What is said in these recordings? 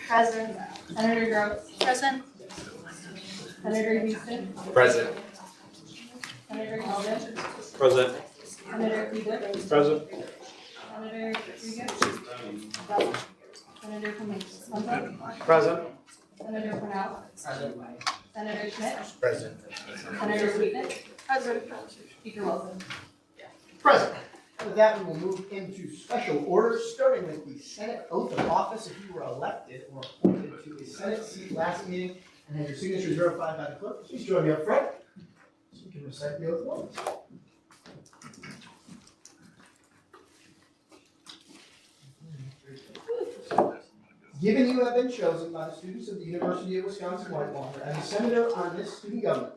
Present. Senator Gross. Present. Senator Houston. Present. Senator Calvin. Present. Senator Cleveland. Present. Senator Rodriguez. Senator Clemente. Present. Senator Cornell. Present. Senator Schmidt. Present. Senator Sweetman. Present. Speaker Wilson. Present. With that, we will move into special orders, starting with the Senate oath of office. If you were elected or appointed to a Senate seat last meeting and had your signatures verified by the clerk, please join me up front so you can recite the oath of office. Given you have been chosen by the students of the University of Wisconsin-Whitewater as a senator on this student government,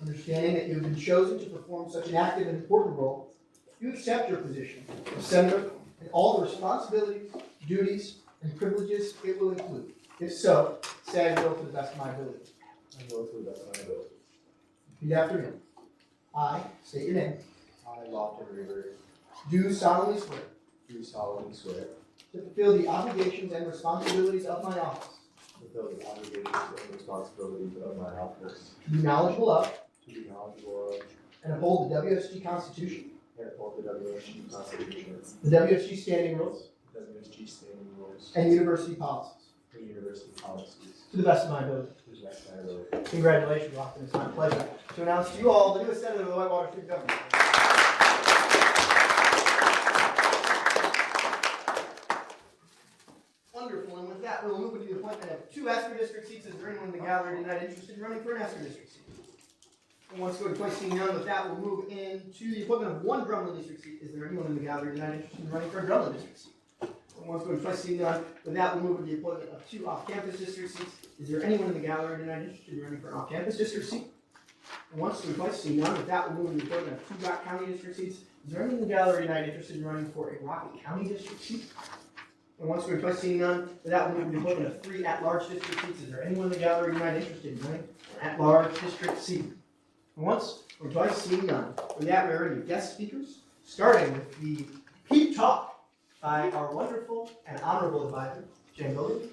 understanding that you have been chosen to perform such an active and important role, you accept your position as senator and all the responsibilities, duties, and privileges it will include. If so, say I will to the best of my ability. I will to the best of my ability. Repeat after me. I state your name. I, Lofton Reaver, Do solemnly swear do solemnly swear to fulfill the obligations and responsibilities of my office, to fulfill the obligations and responsibilities of my office, to be knowledgeable of to be knowledgeable of and uphold the WSG Constitution, and uphold the WSG Constitution, the WSG standing rules, the WSG standing rules, and university policies, and university policies, to the best of my ability. to the best of my ability. Congratulations, Lofton. It's my pleasure to announce to you all the newest senator of the Whitewater Student Government. Wonderful, and with that, we'll move into the appointment of 2 Esker District seats. Is there anyone in the gallery tonight interested in running for an Esker District seat? And once going twice, seeing none, with that, we'll move into the appointment of 1 Drumlin District seat. Is there anyone in the gallery tonight interested in running for a Drumlin District seat? And once going twice, seeing none, with that, we'll move to the appointment of 2 off-campus district seats. Is there anyone in the gallery tonight interested in running for an off-campus district seat? And once going twice, seeing none, with that, we'll move to the appointment of 2 Rock County district seats. Is there anyone in the gallery tonight interested in running for a Rocky County district seat? And once we're twice seeing none, with that, we'll move to the appointment of 3 at-large district seats. Is there anyone in the gallery tonight interested in running an at-large district seat? And once we're twice seeing none, with that, we're ready to guest speakers, starting with the Peep Talk by our wonderful and honorable advisor, Jen Goldie,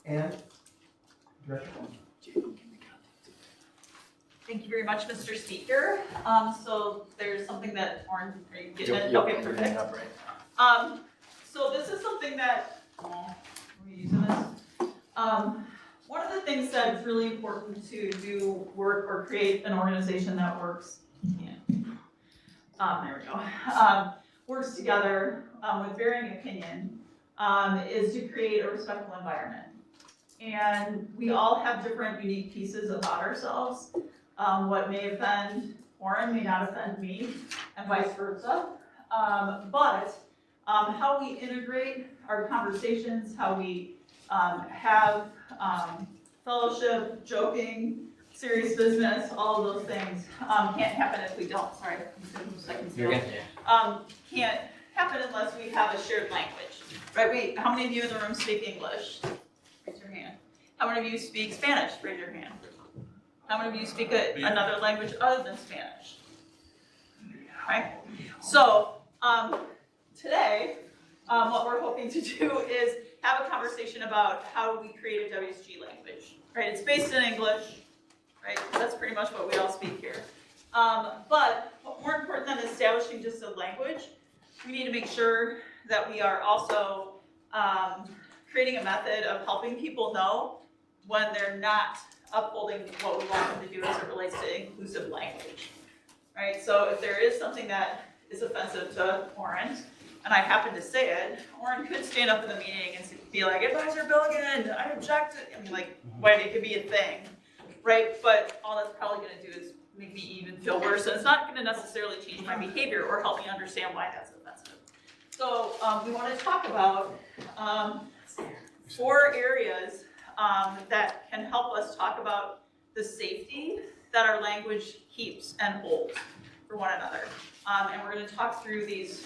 and Director Paul. Thank you very much, Mr. Speaker. So there's something that Orin, are you getting it? Okay, perfect. So this is something that, are we using this? One of the things that is really important to do work or create an organization that works, there we go, works together with varying opinion, is to create a respectful environment. And we all have different unique pieces about ourselves. What may offend Orin may not offend me, and vice versa. But how we integrate our conversations, how we have fellowship, joking, serious business, all of those things can't happen if we don't. Sorry, can't happen unless we have a shared language, right? How many of you in the room speak English? Raise your hand. How many of you speak Spanish? Raise your hand. How many of you speak another language other than Spanish? Right? So today, what we're hoping to do is have a conversation about how do we create a WSG language, right? It's based in English, right? That's pretty much what we all speak here. But more important than establishing just a language, we need to make sure that we are also creating a method of helping people know when they're not upholding what we want them to do as it relates to inclusive language, right? So if there is something that is offensive to Orin, and I happen to say it, Orin could stand up in the meeting and be like, Advisor Billigan, I object. I mean, like, right, it could be a thing, right? But all that's probably gonna do is make me even feel worse, and it's not gonna necessarily change my behavior or help me understand why that's offensive. So we wanna talk about 4 areas that can help us talk about the safety that our language keeps and holds for one another. And we're going to talk through these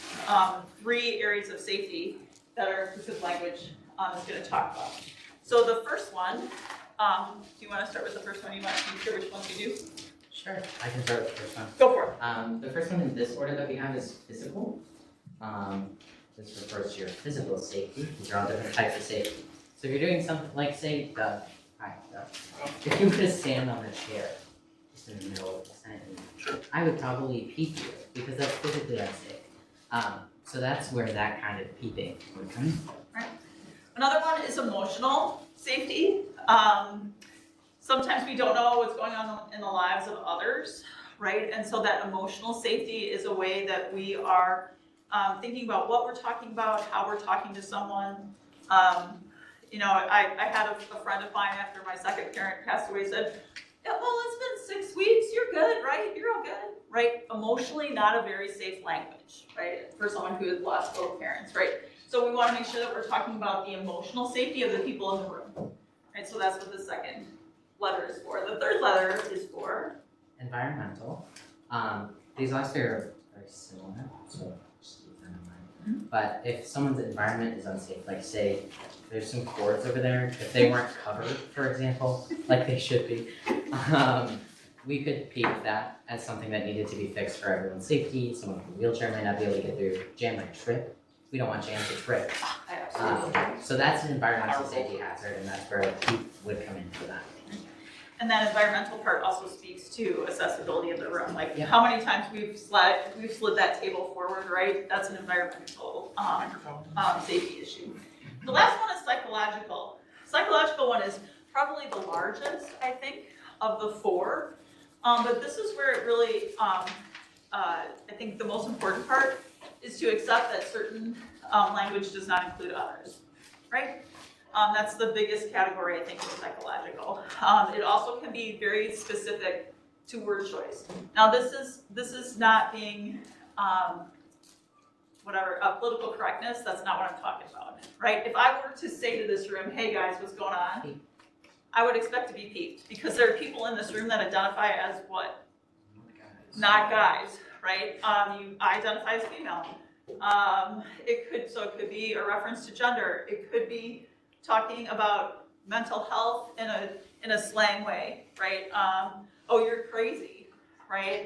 3 areas of safety that our inclusive language is going to talk about. So the first one, do you want to start with the first one? You want to be sure which ones you do? Sure, I can start with the first one. Go for it. The first one in this order that we have is physical. This refers to your physical safety. These are all different types of safety. So if you're doing something like, say, Doug, hi, Doug. If you were to stand on a chair, just in the middle of the Senate meeting, I would probably peep you, because that's physically unsafe. So that's where that kind of peeping would come in. Another one is emotional safety. Sometimes we don't know what's going on in the lives of others, right? And so that emotional safety is a way that we are thinking about what we're talking about, how we're talking to someone. You know, I had a friend of mine after my second parent passed away said, yeah, well, it's been 6 weeks, you're good, right? You're all good, right? Emotionally not a very safe language, right? For someone who has lost both parents, right? So we want to make sure that we're talking about the emotional safety of the people in the room, right? So that's what the second letter is for. The third letter is for Environmental. These last three are very similar, so just keep them in mind. But if someone's environment is unsafe, like say there's some cords over there, if they weren't covered, for example, like they should be, we could peep that as something that needed to be fixed for everyone's safety. Someone with a wheelchair might not be able to get through. Jam might trip. We don't want jam to trip. So that's an environmental safety hazard, and that's where peep would come in for that. And that environmental part also speaks to accessibility of the room, like Yeah. how many times we've slid that table forward, right? That's an environmental safety issue. The last one is psychological. Psychological one is probably the largest, I think, of the four. But this is where it really, I think the most important part is to accept that certain language does not include others, right? That's the biggest category, I think, of psychological. It also can be very specific to word choice. Now, this is not being political correctness. That's not what I'm talking about, right? If I were to say to this room, "Hey guys, what's going on?" I would expect to be peeped because there are people in this room that identify as what? Not guys, right? You identify as female. It could be a reference to gender. It could be talking about mental health in a slang way, right? Oh, you're crazy, right?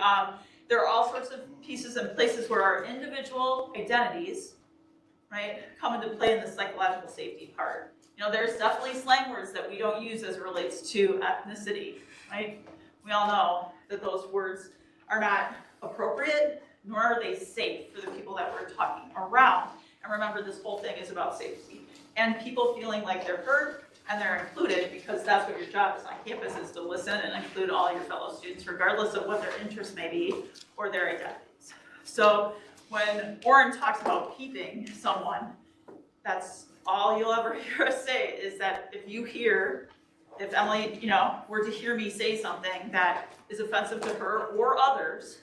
There are all sorts of pieces and places where our individual identities, right, come into play in the psychological safety part. You know, there's definitely slang words that we don't use as it relates to ethnicity, right? We all know that those words are not appropriate, nor are they safe for the people that we're talking around. And remember, this whole thing is about safety. And people feeling like they're heard and they're included, because that's what your job is on campus, is to listen and include all your fellow students, regardless of what their interests may be or their identities. So when Warren talks about peeping someone, that's all you'll ever hear us say, is that if Emily, were to hear me say something that is offensive to her or others,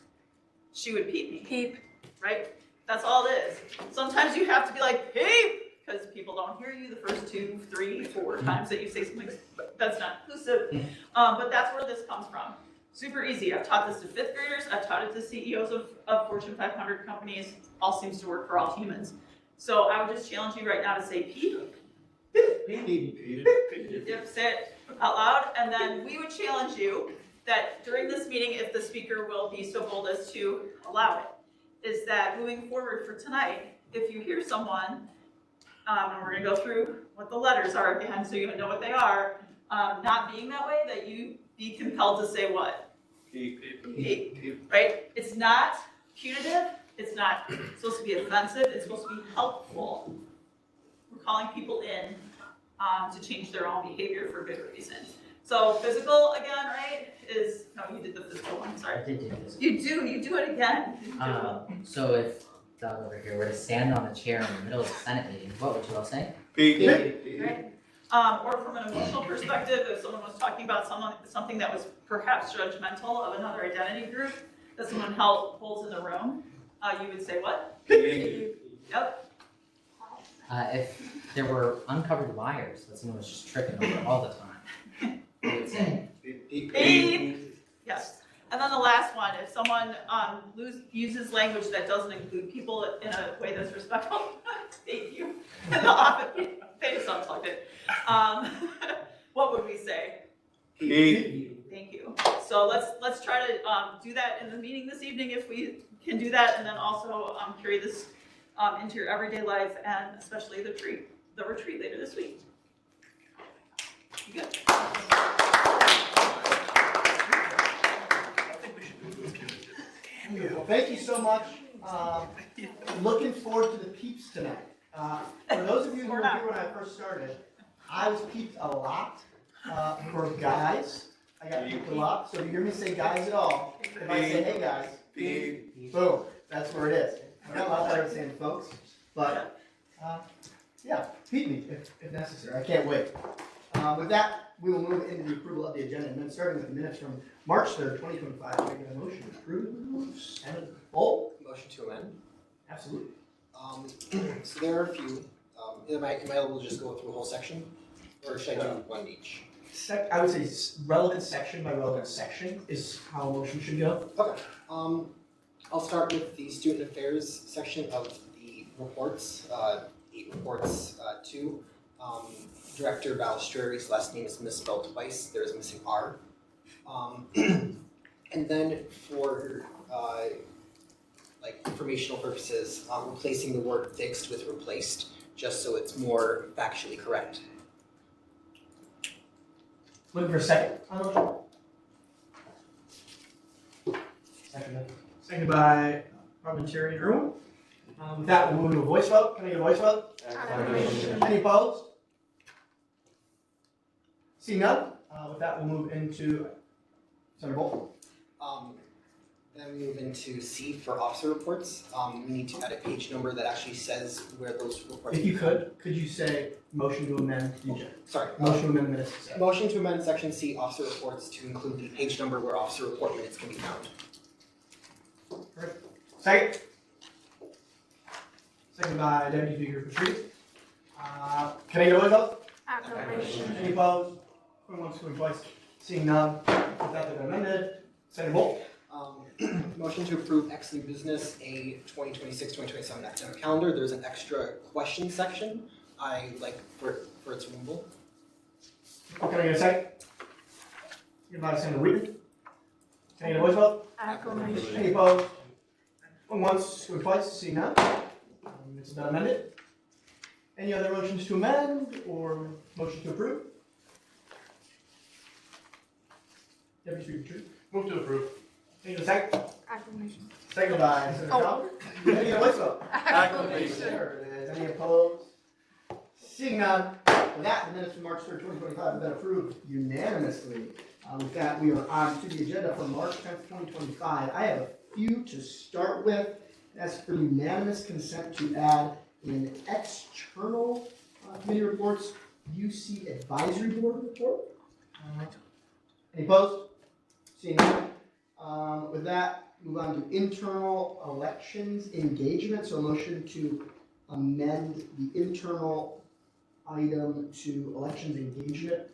she would peep me. Peep. Right? That's all it is. Sometimes you have to be like, peep, because people don't hear you the first 2, 3, 4 times that you say something that's not inclusive. But that's where this comes from. Super easy. I've taught this to 5th graders. I've taught it to CEOs of Fortune 500 companies. All seems to work for all humans. So I would just challenge you right now to say peep. Yep, say it out loud. And then we would challenge you that during this meeting, if the speaker will be so bold as to allow it, is that moving forward for tonight, if you hear someone, and we're going to go through what the letters are again so you know what they are, not being that way, that you be compelled to say what? Peep. Right? It's not punitive. It's not supposed to be offensive. It's supposed to be helpful. We're calling people in to change their own behavior for good reason. So physical again, right? No, you did the physical one. Sorry. I did do this. You do it again. So if Doug over here were to stand on a chair in the middle of the Senate meeting, what would you all say? Right? Or from an emotional perspective, if someone was talking about something that was perhaps judgmental of another identity group that someone holds in the room, you would say what? Yep. If there were uncovered wires that someone was just tripping over all the time, what would you say? Beep. Yes. And then the last one, if someone uses language that doesn't include people in a way that's respectful, thank you. They just unplugged it. What would we say? Thank you. So let's try to do that in the meeting this evening if we can do that, and then also carry this into your everyday life, and especially the retreat later this week. thank you so much. Looking forward to the peeps tonight. For those of you who were here when I first started, I was peeped a lot. For guys, I got peeped a lot. So if you hear me say guys at all, if I say hey guys, boom, that's where it is. I got a lot better at saying folks, but yeah, peep me if necessary. I can't wait. With that, we will move into the approval of the agenda, and then starting with the minutes from March 3rd, 2025, can I get a motion to approve and vote? Motion to amend. Absolutely. So there are a few. Am I able to just go through a whole section, or should I do one each? I would say relevant section by relevant section is how a motion should go. Okay. I'll start with the student affairs section of the reports. 8 reports. 2. Director Balistreri's last name is misspelled twice. There's a missing R. And then for like informational purposes, replacing the word fixed with replaced, just so it's more factually correct. Looking for a second on the motion? Seconded by parliamentarian Irwin. With that, we'll move to a voice vote. Can I get a voice vote? Any opposed? See none? With that, we'll move into Senator Bolt. Then we move into C for officer reports. We need to add a page number that actually says where those reports. If you could you say motion to amend the agenda? Sorry. Motion to amend the minutes. Motion to amend section C, officer reports, to include the page number where officer report minutes can be found. Second. Second by Deputy Speaker Patrice. Can I get a voice vote? Acclamation. Any opposed? Going once, going twice. Seeing none, with that, they've been amended. Senator Bolt. Motion to approve X new business, a 2026-2027 academic calendar. There's an extra question section. I like for its removal. Can I get a second? Second by Senator Wheaton. Can I get a voice vote? Acclamation. Any opposed? Going once, going twice. Seeing none, it's been amended. Any other motions to amend or motion to approve? Deputy Speaker Patrice. Move to approve. Can I get a second? Acclamation. Second by Senator Cowell. Can I get a voice vote? Acclamation. There it is. Any opposed? Seeing none, with that, the minutes from March 3rd, 2025 have been approved unanimously. With that, we are on to the agenda for March 10th, 2025. I have a few to start with. Ask for unanimous consent to add in external committee reports, UC Advisory Board report. Any opposed? Seeing none. With that, move on to internal elections engagement. So a motion to amend the internal item to elections engagement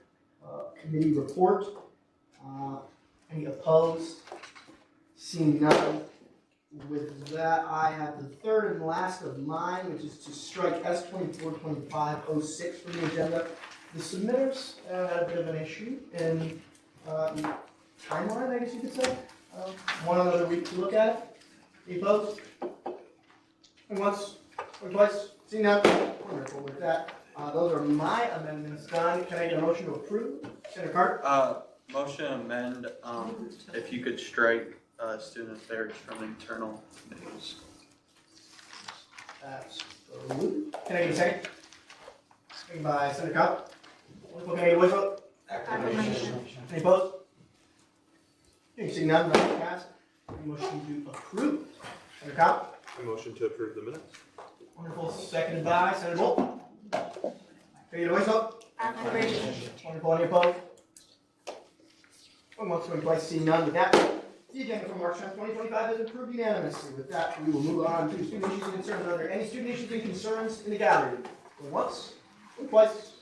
committee report. Any opposed? Seeing none. With that, I have the third and last of mine, which is to strike S242506 from the agenda. The submitters had a bit of an issue in timeline, I guess you could say. One another week to look at it. Any opposed? And once or twice? Seeing none? Wonderful. With that, those are my amendments done. Can I get a motion to approve? Senator Carter? Motion amend, if you could strike, student affairs from internal committees. Can I get a second? Second by Senator Cobb. Can I get a voice vote? Acclamation. Any opposed? Seeing none, motion passed. Motion to approve. Senator Cobb. A motion to approve the minutes. Wonderful. Seconded by Senator Bolt. Can I get a voice vote? Acclamation. Wonderful. Any opposed? Going once, going twice. Seeing none. With that, the agenda for March 10th, 2025 is approved unanimously. With that, we will move on to student issues and concerns. Are there any student issues and concerns in the gallery? Going once, going twice.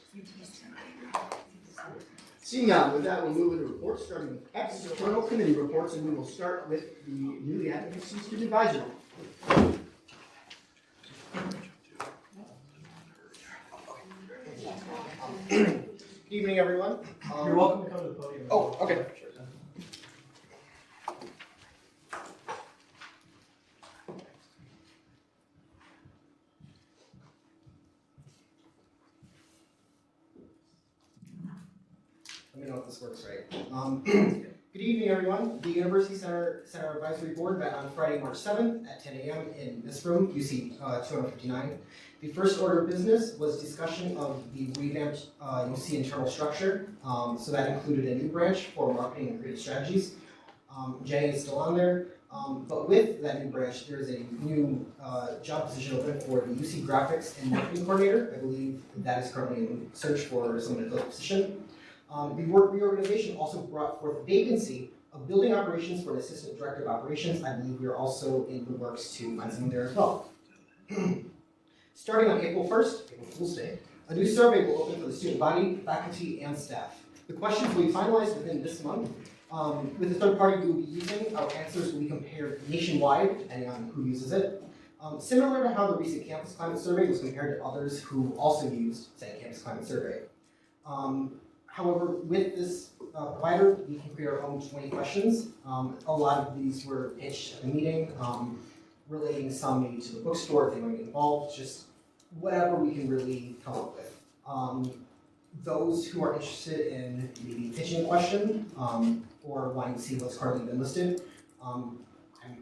Seeing none, with that, we'll move into reports, starting with external committee reports, and we will start with the newly added UC Student Advisory. Good evening, everyone. You're welcome to come to the podium. Oh, okay. Let me know if this works right. Good evening, everyone. The University Center Advisory Board met on Friday, March 7th at 10 a.m. in this room, UC 259. The first order of business was discussion of the revamped UC internal structure. So that included a new branch for marketing and creative strategies. Jenny is still on there. But with that new branch, there's a new job position open for the UC graphics and marketing coordinator. I believe that is currently in search for someone to fill the position. The work reorganization also brought forth a vacancy of building operations for an assistant director of operations. I believe we are also in the works to find someone there as well. Starting on April 1st, April Fool's Day, a new survey will open for the student body, faculty, and staff. The questions will be finalized within this month. With the third party we will be using, our answers will be compared nationwide, depending on who uses it. Similar to how the recent campus climate survey was compared to others who also used, say, campus climate survey. However, with this provider, we can create our own 20 questions. A lot of these were pitched at the meeting, relating some maybe to the bookstore if they want to get involved, just whatever we can really come up with. Those who are interested in maybe pitching a question or wanting to see what's currently been listed, I'm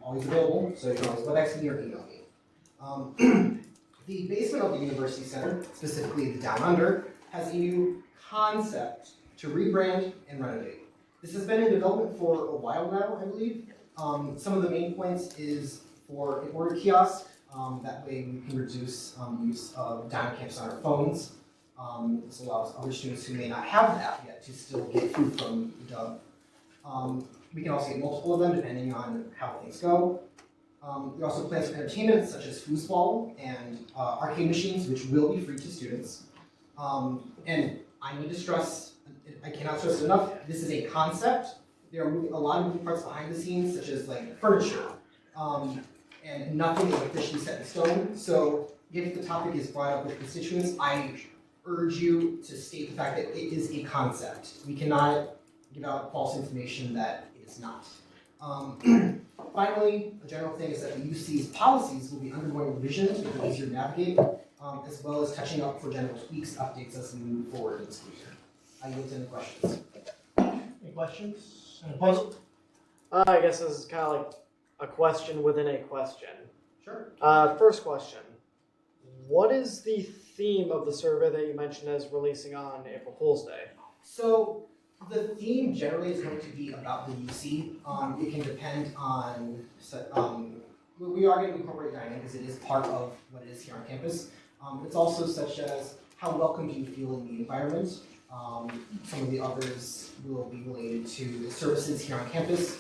always available, so you can always WebEx me or email me. The basement of the University Center, specifically the Down Under, has a new concept to rebrand and renovate. This has been in development for a while now, I believe. Some of the main points is for an order kiosk. That way we can reduce use of down campus on our phones. This allows other students who may not have the app yet to still get food from the Dub. We can also get multiple of them depending on how things go. We also plan some entertainment such as foosball and arcade machines, which will be free to students. And I need to stress, I cannot stress it enough, this is a concept. There are a lot of moving parts behind the scenes, such as like furniture, and nothing is officially set in stone. So if the topic is brought up with constituents, I urge you to state the fact that it is a concept. We cannot give out false information that it is not. Finally, a general thing is that the UC's policies will be undergoing revision to make it easier to navigate, as well as touching up for general tweaks, updates as we move forward in the school year. I yield to any questions. Any questions? Any puzzle? I guess this is kind of like a question within a question. Sure. First question. What is the theme of the survey that you mentioned as releasing on April Fool's Day? So the theme generally is going to be about the UC. It can depend on, we are going to incorporate dining because it is part of what it is here on campus. It's also such as how welcome do you feel in the environment. Some of the others will be related to the services here on campus.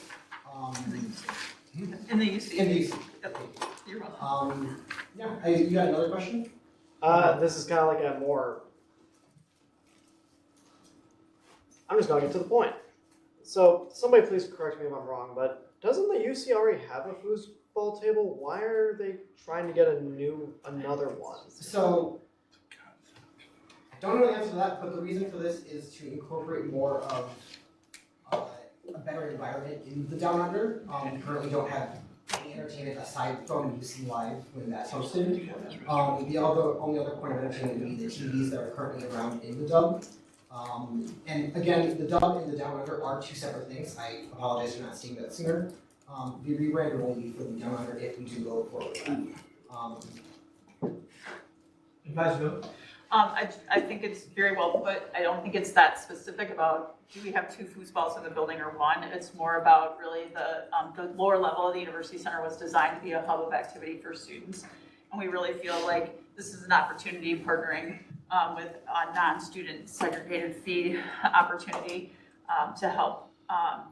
In the UC. In the UC. Yep. You're welcome. Yeah, you got another question? This is kind of like a more, I'm just going to get to the point. So somebody please correct me if I'm wrong, but doesn't the UC already have a foosball table? Why are they trying to get another one? So, I don't know the answer to that, but the reason for this is to incorporate more of a better environment in the Down Under. We currently don't have any entertainment aside from UC Live when that's hosted. The only other point of entertainment would be the TVs that are currently around in the Dub. And again, the Dub and the Down Under are two separate things. I apologize for not stating that sooner. The rebrand will only be for the Down Under if we do go forward with that. Advisor Bill? I think it's very well put. I don't think it's that specific about do we have 2 foosballs in the building or 1. It's more about really the lower level of the University Center was designed to be a hub of activity for students. And we really feel like this is an opportunity partnering with a non-student segregated fee opportunity to help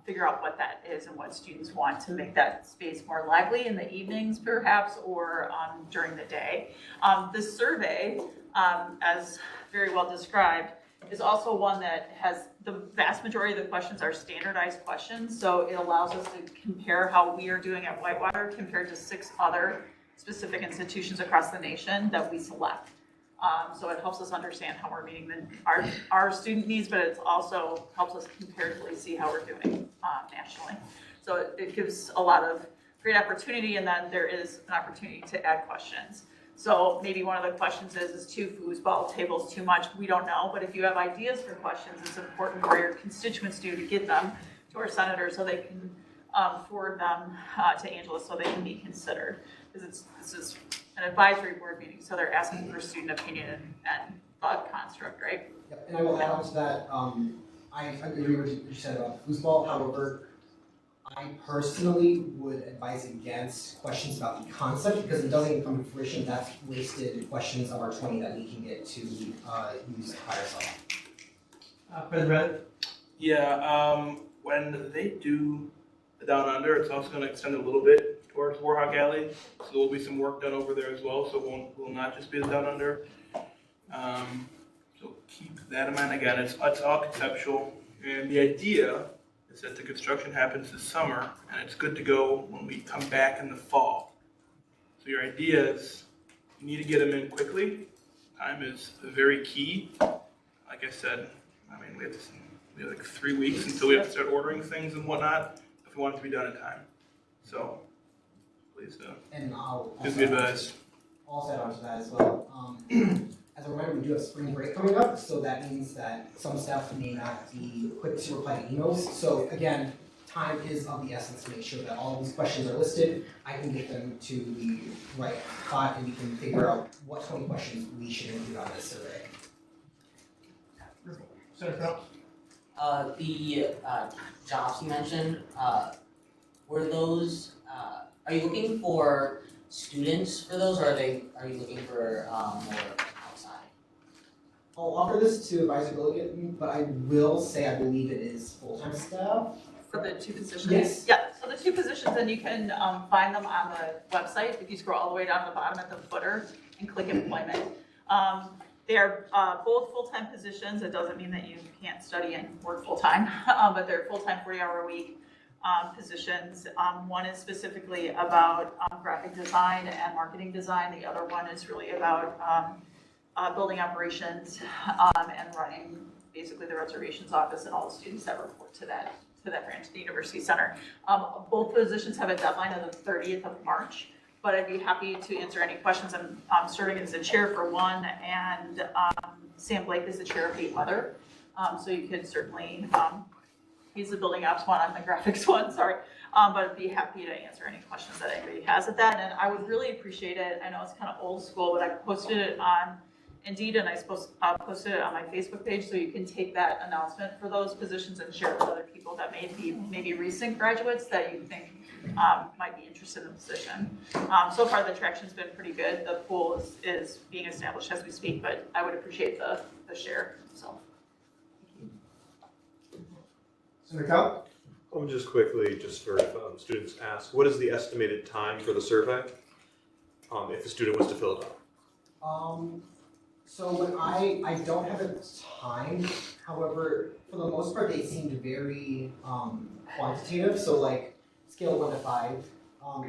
figure out what that is and what students want to make that space more lively in the evenings perhaps or during the day. This survey, as very well described, is also one that has the vast majority of the questions are standardized questions. So it allows us to compare how we are doing at Whitewater compared to 6 other specific institutions across the nation that we select. So it helps us understand how we're meeting our student needs, but it also helps us comparatively see how we're doing nationally. So it gives a lot of great opportunity, and then there is an opportunity to add questions. So maybe one of the questions is 2 foosball tables too much? We don't know, but if you have ideas for questions, it's important for your constituents to get them to our senators so they can forward them to Angela so they can be considered. Because this is an advisory board meeting, so they're asking for student opinion and thought construct, right? Yep, and I will add on to that, I agree with what you said about foosball, however, I personally would advise against questions about the concept because it doesn't even come to fruition. That's wasted questions of our 20 that we can get to use by ourselves. President Bradley? Yeah, when they do the Down Under, it's also going to extend a little bit towards Warhawk Alley. So there will be some work done over there as well. So it will not just be the Down Under. So keep that in mind. Again, it's all conceptual. And the idea is that the construction happens this summer and it's good to go when we come back in the fall. So your idea is you need to get them in quickly. Time is very key. Like I said, I mean, we have like 3 weeks until we have to start ordering things and whatnot if we want it to be done in time. So, please And I'll give me advice. also add on to that as well. As a reminder, we do have spring break coming up, so that means that some staff may not be quick to reply to emails. So again, time is of the essence to make sure that all of these questions are listed. I can get them to the right spot and we can figure out what 20 questions we should include on this survey. Senator Phelps? The jobs you mentioned, were those, are you looking for students for those, or are you looking for more outside? I'll offer this to advisability, but I will say I believe it is full-time staff. For the 2 positions? Yes. Yeah, so the 2 positions, and you can find them on the website. If you scroll all the way down to the bottom at the footer and click employment. They are both full-time positions. It doesn't mean that you can't study and work full-time, but they're full-time 40-hour-a-week positions. One is specifically about graphic design and marketing design. The other one is really about building operations and running basically the reservations office and all the students that report to that branch of the University Center. Both positions have a deadline of the 30th of March. But I'd be happy to answer any questions. I'm serving as the chair for one, and Sam Blake is the chair of the other. So you could certainly, he's the building ops one, I'm the graphics one, sorry. But I'd be happy to answer any questions that anybody has at that. And I would really appreciate it. I know it's kind of old school, but I posted it on Indeed, and I posted it on my Facebook page, so you can take that announcement for those positions and share it with other people that may be maybe recent graduates that you think might be interested in the position. So far, the traction's been pretty good. The pool is being established as we speak, but I would appreciate the share. So, Senator Cow? Just quickly, just for students ask, what is the estimated time for the survey? If a student was to fill it out? So when I don't have a time, however, for the most part, they seemed very quantitative. So like scale 1 to 5,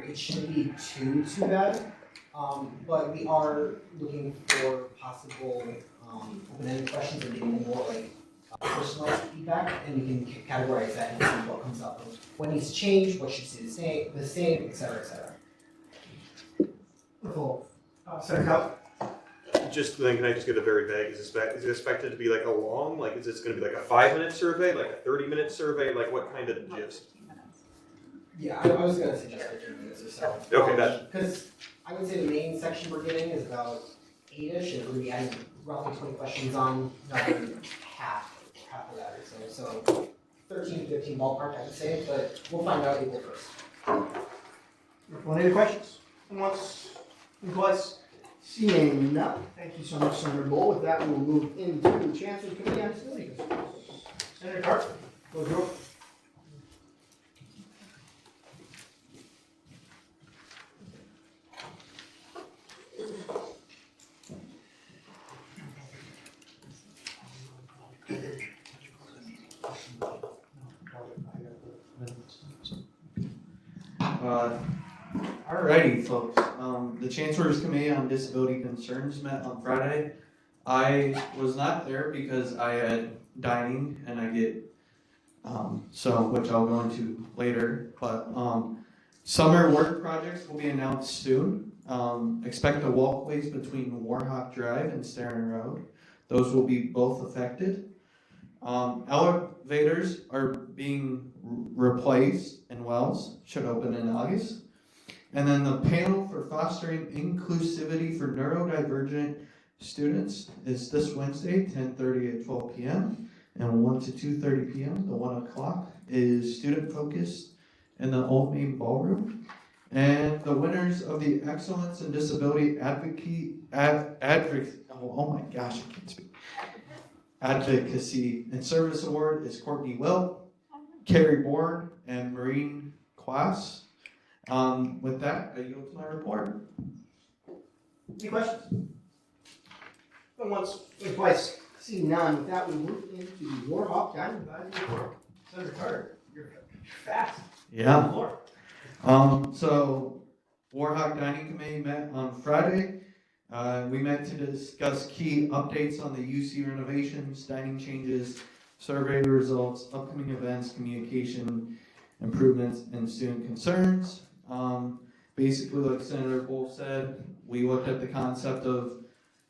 it shouldn't be too bad. But we are looking for possible open-ended questions and maybe more like personalized feedback, and we can categorize that and see what comes up. What needs to change, what should stay the same, et cetera, et cetera. Wonderful. Senator Cow? Just then, can I just get a very vague? Is it expected to be like a long, like is this going to be like a 5-minute survey, like a 30-minute survey, like what kind of gist? 15 minutes. Yeah, I was gonna suggest 15 minutes or so. Okay, that. Because I would say the main section we're getting is about 8-ish, and we're gonna be adding roughly 20 questions on another half of that or so. So 13 to 15 ballpark, I would say, but we'll find out April 1st. Any other questions? Once, twice? Seeing none, thank you so much, Senator Bull. With that, we will move into the Chancellor's Committee on Disability Concerns. Senator Carter, go through. Alrighty, folks. The Chancellor's Committee on Disability Concerns met on Friday. I was not there because I had dining and I get, which I'll go into later, but summer work projects will be announced soon. Expect the walkways between Warhawk Drive and Starin Road. Those will be both affected. Elevators are being replaced in Wells, should open in August. And then the panel for fostering inclusivity for neurodivergent students is this Wednesday, 10:30 at 12 p.m. and 1 to 2:30 p.m. The 1 o'clock is student focused in the Old Main Ballroom. And the winners of the Excellence in Disability Advocacy, Advocacy and Service Award is Courtney Wilt, Carrie Bourne, and Maureen Quass. With that, I yield to my report. Any questions? Going once, going twice, seeing none, with that we move into the Warhawk Dining Advisory Board. Senator Carter, you're fast. Yeah. Floor. So Warhawk Dining Committee met on Friday. We met to discuss key updates on the UC renovations, dining changes, survey results, upcoming events, communication improvements, and student concerns. Basically, like Senator Bull said, we looked at the concept of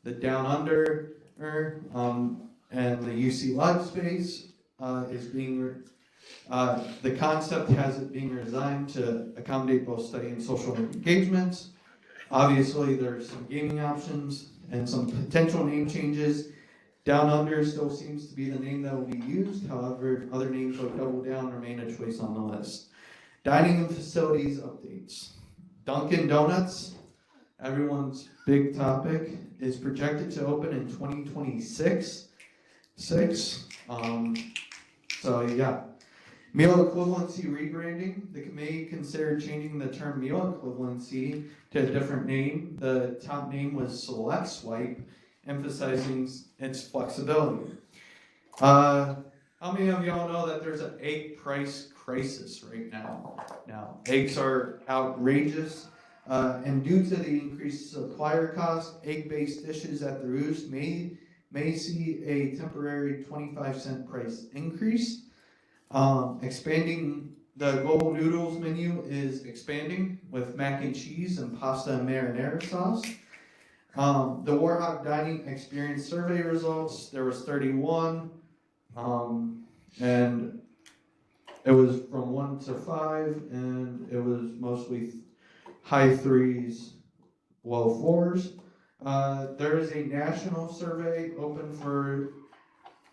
the down under, and the UC Live Space is being. The concept has it being designed to accommodate both study and social engagements. Obviously, there's some gaming options and some potential name changes. Down Under still seems to be the name that will be used. However, other names like Double Down remain a choice on the list. Dining and facilities updates. Dunkin' Donuts, everyone's big topic, is projected to open in 2026. So yeah. Meal equivalency rebranding. The committee considered changing the term meal equivalency to a different name. The top name was Select Swipe, emphasizing its flexibility. How many of y'all know that there's an egg price crisis right now? Now, eggs are outrageous, and due to the increased supplier costs, egg-based dishes at the Roost may see a temporary 25-cent price increase. Expanding the global noodles menu is expanding with mac and cheese and pasta and marinara sauce. The Warhawk Dining Experience survey results, there was 31, and it was from 1 to 5, and it was mostly high 3s, low 4s. There is a national survey open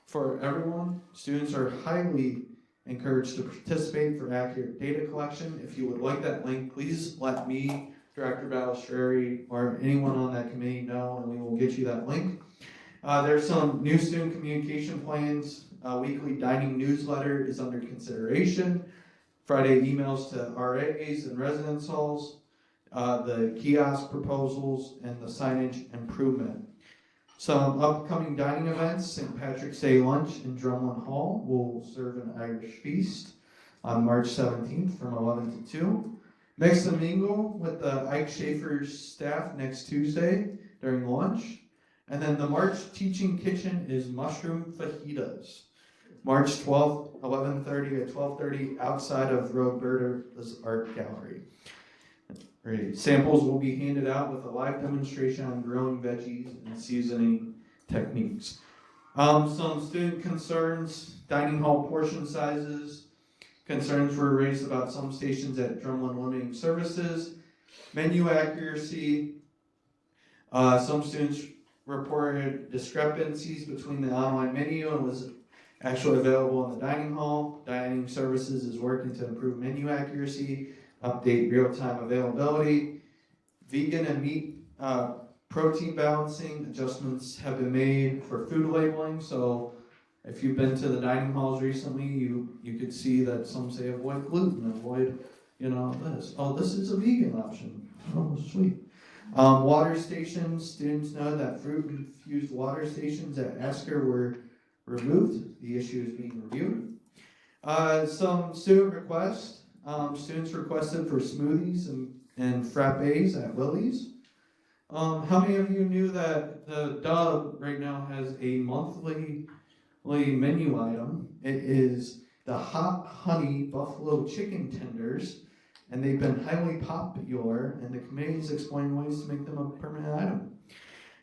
for everyone. Students are highly encouraged to participate for accurate data collection. If you would like that link, please let me, Director Balistreri, or anyone on that committee know, and we will get you that link. There's some new student communication plans. Weekly dining newsletter is under consideration. Friday emails to RAs and residence halls. The kiosk proposals and the signage improvement. Some upcoming dining events: St. Patrick's Day lunch in Drumlin Hall will serve an Irish feast on March 17th from 11 to 2. Mix and mingle with the Ike Schaefer's staff next Tuesday during lunch. And then the March Teaching Kitchen is mushroom fajitas. March 12th, 11:30 to 12:30 outside of Roberta's Art Gallery. Right. Samples will be handed out with a live demonstration on growing veggies and seasoning techniques. Some student concerns: dining hall portion sizes. Concerns were raised about some stations at Drumlin limiting services. Menu accuracy. Some students reported discrepancies between the online menu and was actually available in the dining hall. Dining services is working to improve menu accuracy, update real-time availability. Vegan and meat protein balancing adjustments have been made for food labeling. So if you've been to the dining halls recently, you could see that some say avoid gluten, avoid, this. Oh, this is a vegan option. Oh, sweet. Water stations. Students know that fruit-infused water stations at Asker were removed. The issue is being reviewed. Some student requests. Students requested for smoothies and frappes at Lily's. How many of you knew that the Dub right now has a monthly menu item? It is the Hot Honey Buffalo Chicken Tenders, and they've been highly popular, and the committee is exploring ways to make them a permanent item.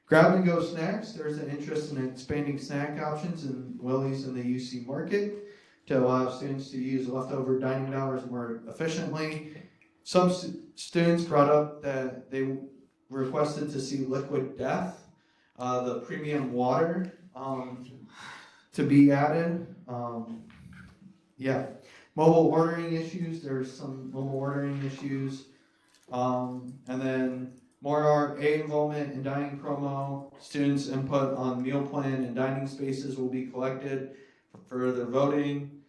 Grab and go snacks. There's an interest in expanding snack options in Willie's in the UC market to allow students to use leftover dining dollars more efficiently. Some students brought up that they requested to see Liquid Death, the premium water, to be added. Mobile ordering issues. There's some mobile ordering issues. And then more RA involvement in dining promo. Students' input on meal plan and dining spaces will be collected for further voting.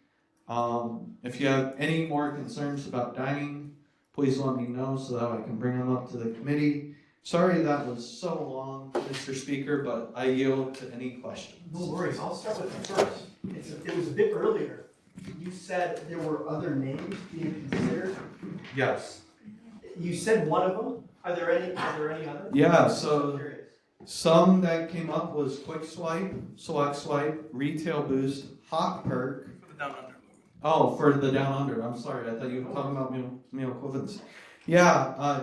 If you have any more concerns about dining, please let me know so that I can bring them up to the committee. Sorry that was so long, Mr. Speaker, but I yield to any questions. No worries, I'll start with the first. It was a bit earlier. You said there were other names being considered. Yes. You said one of them. Are there any others? Yeah, I'm so curious. some that came up was Quick Swipe, Select Swipe, Retail Boost, Hawk Perk. For the down under. Oh, for the down under. I'm sorry, I thought you were talking about meal equivalents. Yeah,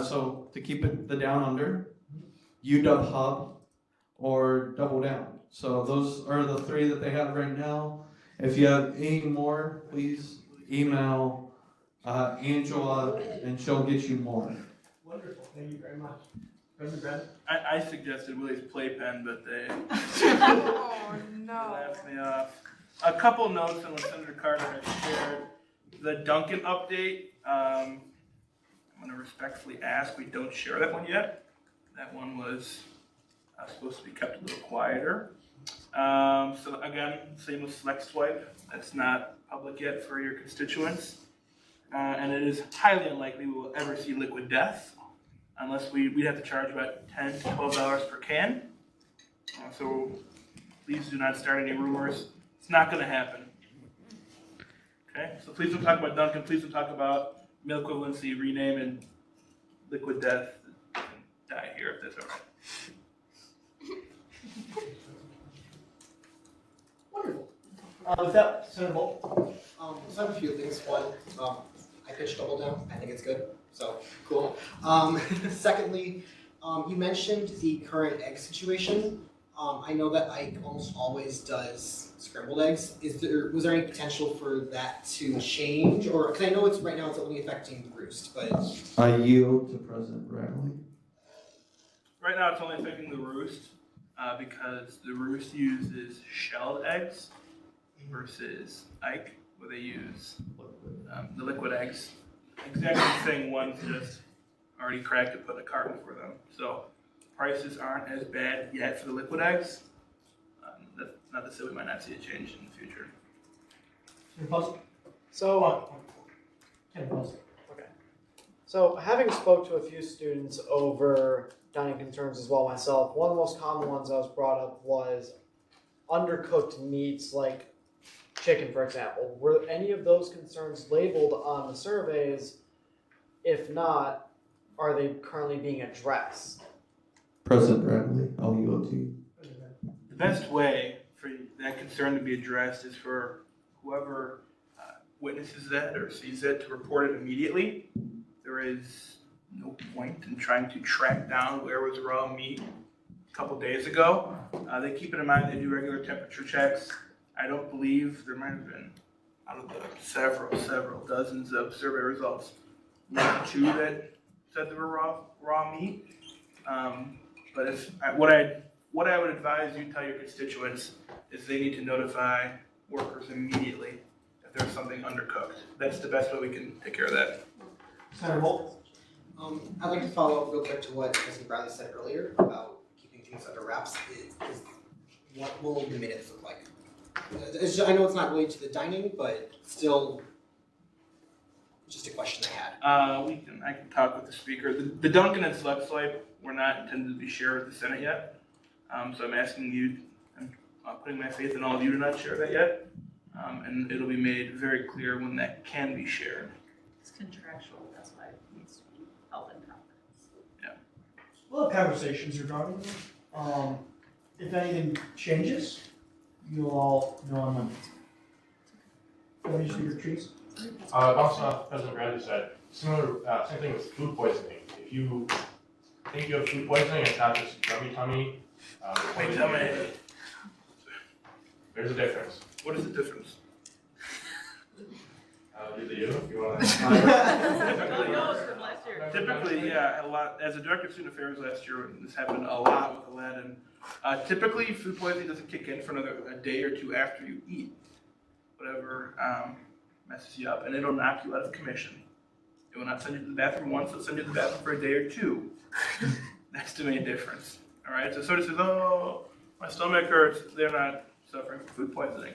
so to keep it the down under, UW Hub or Double Down. So those are the three that they have right now. If you have any more, please email Angela and she'll get you more. Wonderful, thank you very much. President Brad? I suggested Willie's Playpen, but they Oh, They laughed me off. A couple notes on what Senator Carter has shared. The Duncan update, I'm going to respectfully ask, we don't share that one yet. That one was supposed to be kept a little quieter. So again, same with Select Swipe. That's not public yet for your constituents. And it is highly unlikely we will ever see Liquid Death unless we'd have to charge about $10 to $12 per can. So please do not start any rumors. It's not going to happen. Okay, so please don't talk about Duncan. Please don't talk about meal equivalency, rename, and Liquid Death. You can die here if that's all right. Wonderful. With that, Senator Bolt. So I have a few things. One, I pitched Double Down. I think it's good. So cool. Secondly, you mentioned the current egg situation. I know that Ike almost always does scrambled eggs. Was there any potential for that to change, or because I know right now it's only affecting the Roost, but I yield to President Bradley. Right now, it's only affecting the Roost because the Roost uses shelled eggs versus Ike, where they use the liquid eggs. Exactly the same ones, just already cracked and put in a carton for them. So prices aren't as bad yet for the liquid eggs. That's not to say we might not see a change in the future. So, okay. So, having spoke to a few students over dining concerns as well myself, one of the most common ones that was brought up was undercooked meats like chicken, for example. Were any of those concerns labeled on the surveys? If not, are they currently being addressed? President Bradley, I'll yield to you. The best way for that concern to be addressed is for whoever witnesses that or sees it to report it immediately. There is no point in trying to track down where was raw meat a couple days ago. They keep it in mind they do regular temperature checks. I don't believe there might have been, out of the several dozens of survey results, 1 or 2 that said there were raw meat. But what I would advise you tell your constituents is they need to notify workers immediately if there's something undercooked. That's the best way we can take care of that. Senator Bolt. I'd like to follow up real quick to what President Bradley said earlier about keeping things under wraps. What will the minutes look like? I know it's not related to the dining, but still, just a question I had. I can talk with the speaker. The Duncan and Select Swipe were not intended to be shared with the Senate yet. So I'm asking you, I'm putting my faith in all of you to not share that yet. And it'll be made very clear when that can be shared. It's contractual, that's why it needs to be held in confidence. Yeah. We'll have conversations regarding them. If anything changes, you'll all know on Monday. Any speaker trees? Bouncing off President Bradley said, similar, same thing with food poisoning. If you think you have food poisoning, it's not just grubby tummy. Wait, tell me. There's a difference. What is the difference? Either you, if you wanna. Typically, yeah, a lot, as a director of student affairs last year, this happened a lot with Aladdin. Typically, food poisoning doesn't kick in for a day or two after you eat. Whatever messes you up, and it'll knock you out of commission. It will not send you to the bathroom once, it'll send you to the bathroom for a day or two. That's the main difference. All right, so somebody says, oh, my stomach hurts, they're not suffering from food poisoning.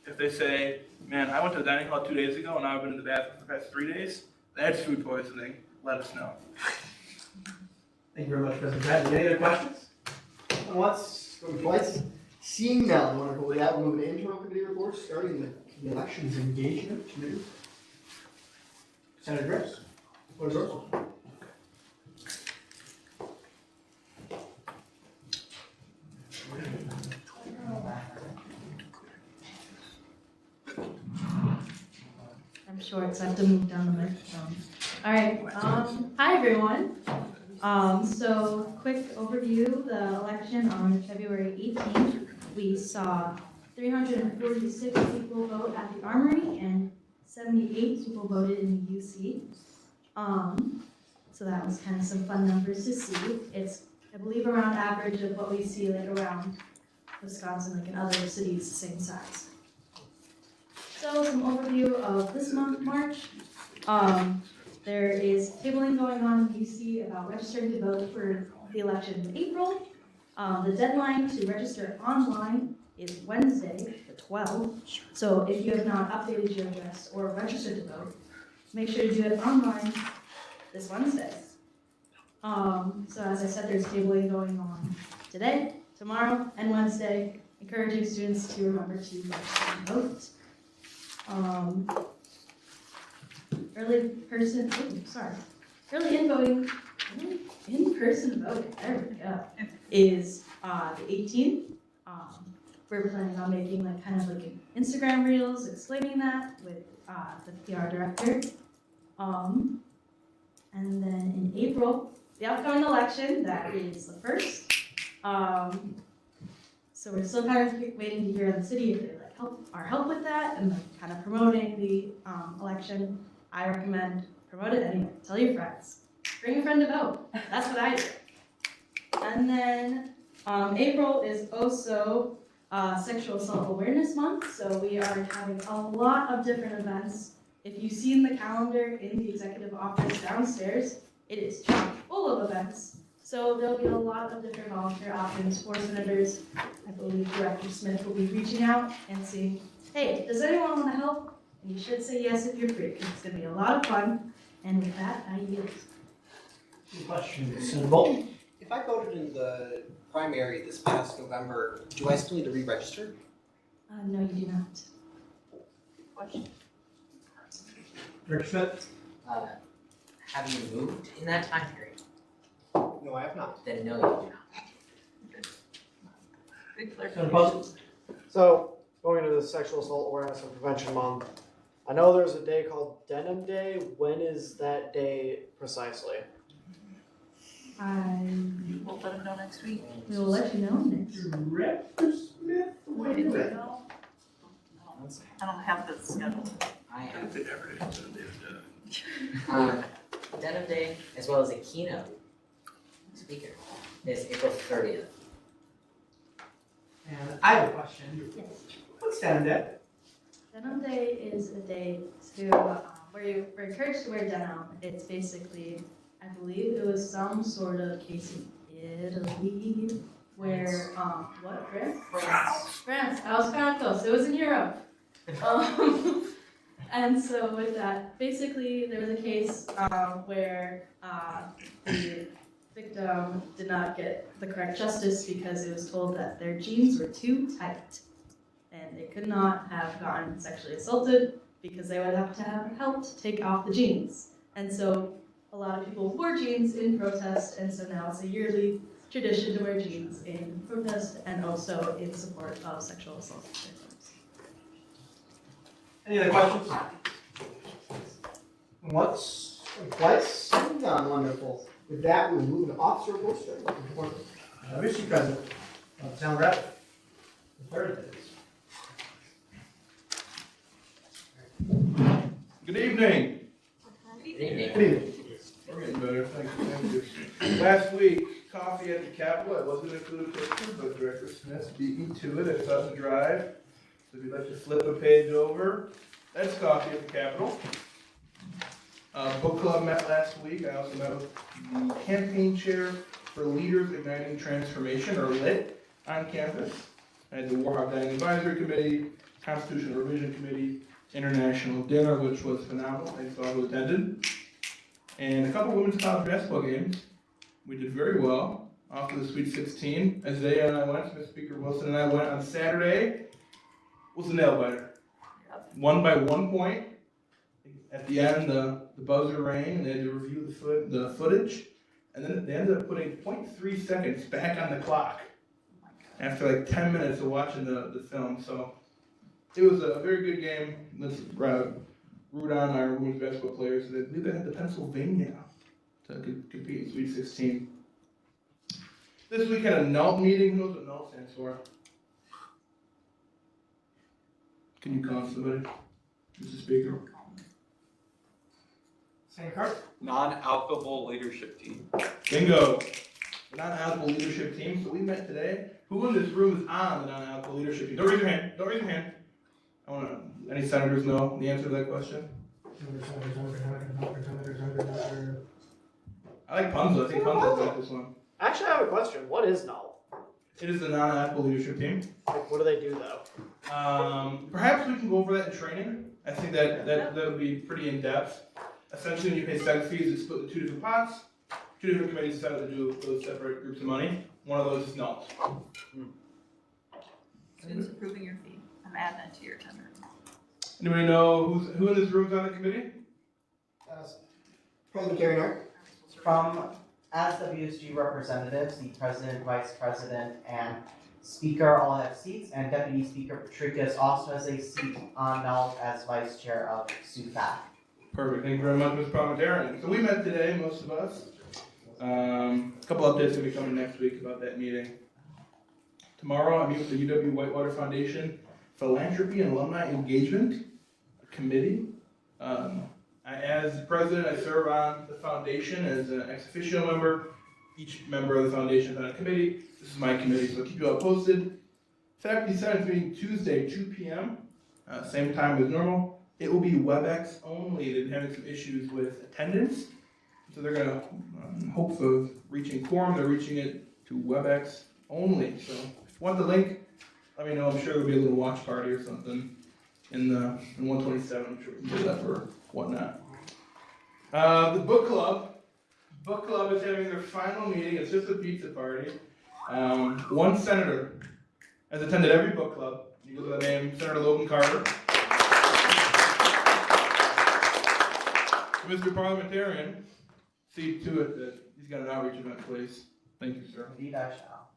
If they say, man, I went to the dining hall 2 days ago and I've been in the bathroom for the past 3 days, that's food poisoning. Let us know. Thank you very much, President Bradley. Any other questions? Going once, going twice. Seeing none, wonderful. With that, we'll move to internal committee reports, starting with the elections engagement committee. Senator Grips, what is yours? I'm short, so I have to move down the microphone. All right, hi everyone. So quick overview, the election on February 18th, we saw 346 people vote at the Armory and 78 people voted in the UC. So that was kind of some fun numbers to see. It's, I believe, around average of what we see like around Wisconsin, like in other cities the same size. So some overview of this month, March. There is tabling going on in UC about registering to vote for the election in April. The deadline to register online is Wednesday, the 12th. So if you have not updated your address or registered to vote, make sure to do it online this Wednesday. So as I said, there's tabling going on today, tomorrow, and Wednesday, encouraging students to remember to register and vote. Early in-person voting, there we go, is the 18th. We're planning on making like kind of like an Instagram reels explaining that with the PR director. And then in April, the upcoming election, that is the 1st. So we're still kind of waiting to hear on the city if they like help with that and like kind of promoting the election. I recommend promote it anyway. Tell your friends. Bring a friend to vote. That's what I do. And then April is also Sexual Assault Awareness Month, so we are having a lot of different events. If you've seen the calendar in the executive office downstairs, it is chock full of events. So there'll be a lot of different volunteer options for senators. I believe Director Smith will be reaching out and saying, hey, does anyone want to help? And you should say yes if you're free, because it's going to be a lot of fun. And with that, I yield. Any questions? Senator Bolton? If I voted in the primary this past November, do I still need to re-register? No, you do not. Question. Director Smith? Have you moved in that time period? No, I have not. Then no, you do not. Big Senator Poston? So, going into the Sexual Assault Awareness and Prevention Month, I know there's a day called Denim Day. When is that day precisely? We'll let them know next week. We will let you know next. Director Smith? Wait, did we know? I don't have the schedule. I have. Every Denim Day, as well as a keynote speaker, is April 30th. And I have a question. Yes. What's Denim Day? Denim Day is a day to where you are encouraged to wear denim. It's basically, I believe it was some sort of case in Italy where what? France. I was kind of close. It was in Europe. And so with that, basically there was a case where the victim did not get the correct justice because it was told that their jeans were too tight and they could not have gotten sexually assaulted because they would have to have helped take off the jeans. And so a lot of people wore jeans in protest, and so now it's a yearly tradition to wear jeans in protest and also in support of sexual assault victims. Any other questions? Once, twice, done, wonderful. With that, we will move to officer reports, starting with the report. Mr. President, Town Rep. Good evening. Good evening. We're getting better, thank you. Last week, coffee at the Capitol, I wasn't included picture, but Director Smith beat me to it at Sutton Drive. So if you'd like to flip a page over, that's coffee at the Capitol. Book club met last week. I also met with the campaign chair for Leaders Igniting Transformation, or LIT, on campus. I had the Warhawk Dining Advisory Committee, Constitutional Revision Committee, International Dinner, which was phenomenal. Thanks to all who attended. And a couple of women's college basketball games. We did very well off to the Sweet 16. Isaiah and I went, Smith Speaker Wilson and I went on Saturday. It was a nail biter. Won by 1 point. At the end, the buzzer rang and they had to review the footage. And then they ended up putting 0.3 seconds back on the clock after like 10 minutes of watching the film. So it was a very good game. Let's root on our women's basketball players. I believe they had the Pennsylvania to compete in Sweet 16. This week had a NULT meeting. Who knows what NULT stands for? Can you call somebody? Mr. Speaker. Same card. Non-alcohol leadership team. Bingo. The non-alcohol leadership team. So we met today. Who in this room is on the non-alcohol leadership team? Don't raise your hand. Don't raise your hand. I want to. Any senators know the answer to that question? I like Punza. I think Punza got this one. Actually, I have a question. What is null? It is the non-alcohol leadership team. Like, what do they do though? Perhaps we can go over that in training. I think that would be pretty in depth. Essentially, when you pay SEG fees, it's split into 2 different pots. 2 different committees decided to do those separate groups of money. One of those is NULT. Students approving your fee. I'm adding that to your tender. Anybody know who in this room is on the committee? President Carey Hart. From, as WSG representatives, the president, vice president, and speaker all have seats, and deputy speaker Patricius also has a seat on NULT as vice chair of SUFAC. Perfect. Thank you very much, Mr. Parliamentarian. So we met today, most of us. A couple updates will be coming next week about that meeting. Tomorrow, I meet with the UW-Whitewater Foundation Philanthropy and Alumni Engagement Committee. As president, I serve on the foundation as an ex officio member. Each member of the foundation is on a committee. This is my committee, so I'll keep you all posted. Faculty Senate meeting Tuesday, 2 p.m., same time as normal. It will be WebEx only. They've been having some issues with attendance. So they're going to hope for reaching quorum. They're reaching it to WebEx only. So if you want the link, let me know. I'm sure there'll be a little watch party or something in 127. I'm sure we can do that for whatnot. The book club. Book club is having their final meeting. It's just a pizza party. One senator has attended every book club. You go to the name, Senator Logan Carter. Mr. Parliamentarian, see to it that he's got an outreach event, please. Thank you, sir. Indeed, I shall.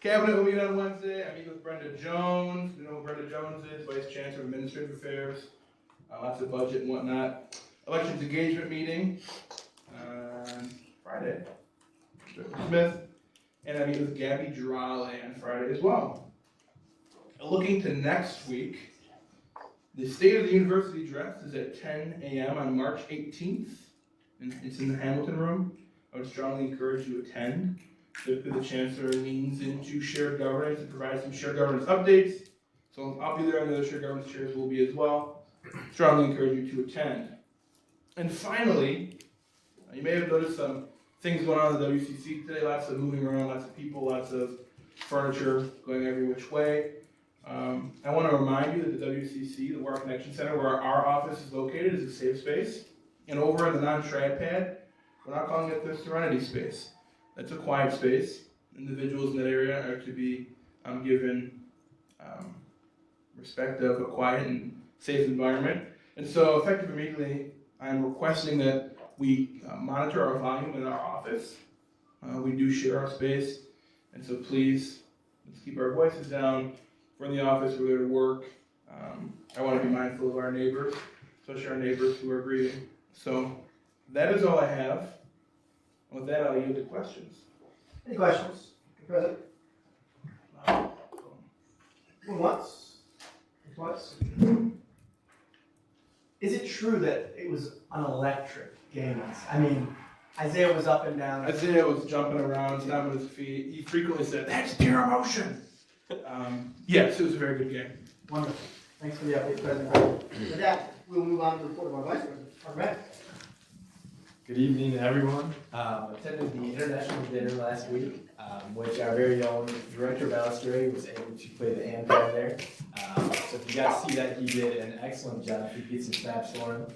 Cabinet will meet on Wednesday. I meet with Brenda Jones. You know who Brenda Jones is, Vice Chancellor of Administrative Affairs. Lots of budget and whatnot. Elections engagement meeting on Friday. Director Smith. And I meet with Gabby Drale on Friday as well. Looking to next week, the State of the University address is at 10 a.m. on March 18th. And it's in the Hamilton room. I would strongly encourage you to attend. Typically, the Chancellor leans into shared governance and provides some shared governance updates. So I'll be there, and the other shared governance chairs will be as well. Strongly encourage you to attend. And finally, you may have noticed some things going on at the WCC today. Lots of moving around, lots of people, lots of furniture going every which way. I want to remind you that the WCC, the War Connection Center, where our office is located, is a safe space. And over in the non-trad pad, we're not calling it the Serenity space. That's a quiet space. Individuals in that area are to be given respect of a quiet and safe environment. And so, effective immediately, I'm requesting that we monitor our volume in our office. We do share our space. And so please, let's keep our voices down. We're in the office, we're there to work. I want to be mindful of our neighbors, especially our neighbors who are grieving. So that is all I have. With that, I'll yield to questions. Any questions? President? Going once? Twice? Is it true that it was an electric game? I mean, Isaiah was up and down. Isaiah was jumping around, stomping his feet. He frequently said, "That's pure emotion." Yes, it was a very good game. Wonderful. Thanks for the update, President. With that, we'll move on to the report of our Vice President. All right. Good evening, everyone. Attended the international dinner last week, which our very own Director Balestre was able to play the AMPAD there. So if you got to see that, he did an excellent job. He gets some snaps for him.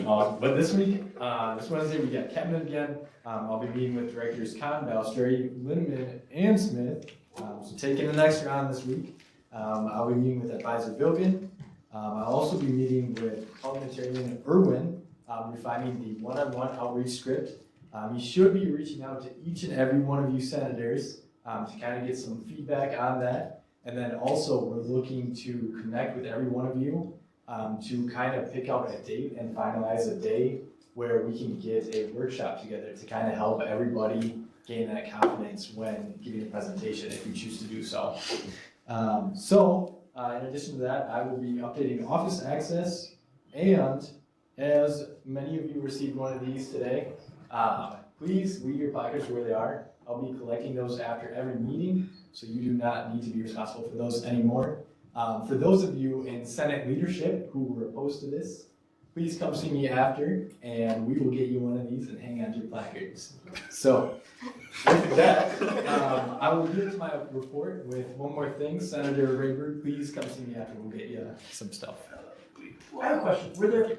But this week, this Wednesday, we got Kevin again. I'll be meeting with Directors Kahn, Balestre, Lindemann, and Smith. So taking the next round this week. I'll be meeting with Advisor Bilgan. I'll also be meeting with Parliamentarian Irwin, refining the one-on-one outreach script. You should be reaching out to each and every one of you senators to kind of get some feedback on that. And then also we're looking to connect with every one of you to kind of pick out a date and finalize a day where we can get a workshop together to kind of help everybody gain that confidence when giving a presentation if you choose to do so. In addition to that, I will be updating office access, and as many of you received one of these today, please leave your placards where they are. I'll be collecting those after every meeting, so you do not need to be responsible for those anymore. For those of you in Senate leadership who were opposed to this, please come see me after, and we will get you one of these and hang on to your placards. So, with that, I will get to my report with one more thing. Senator Rayburn, please come see me after. We'll get you some stuff. I have a question.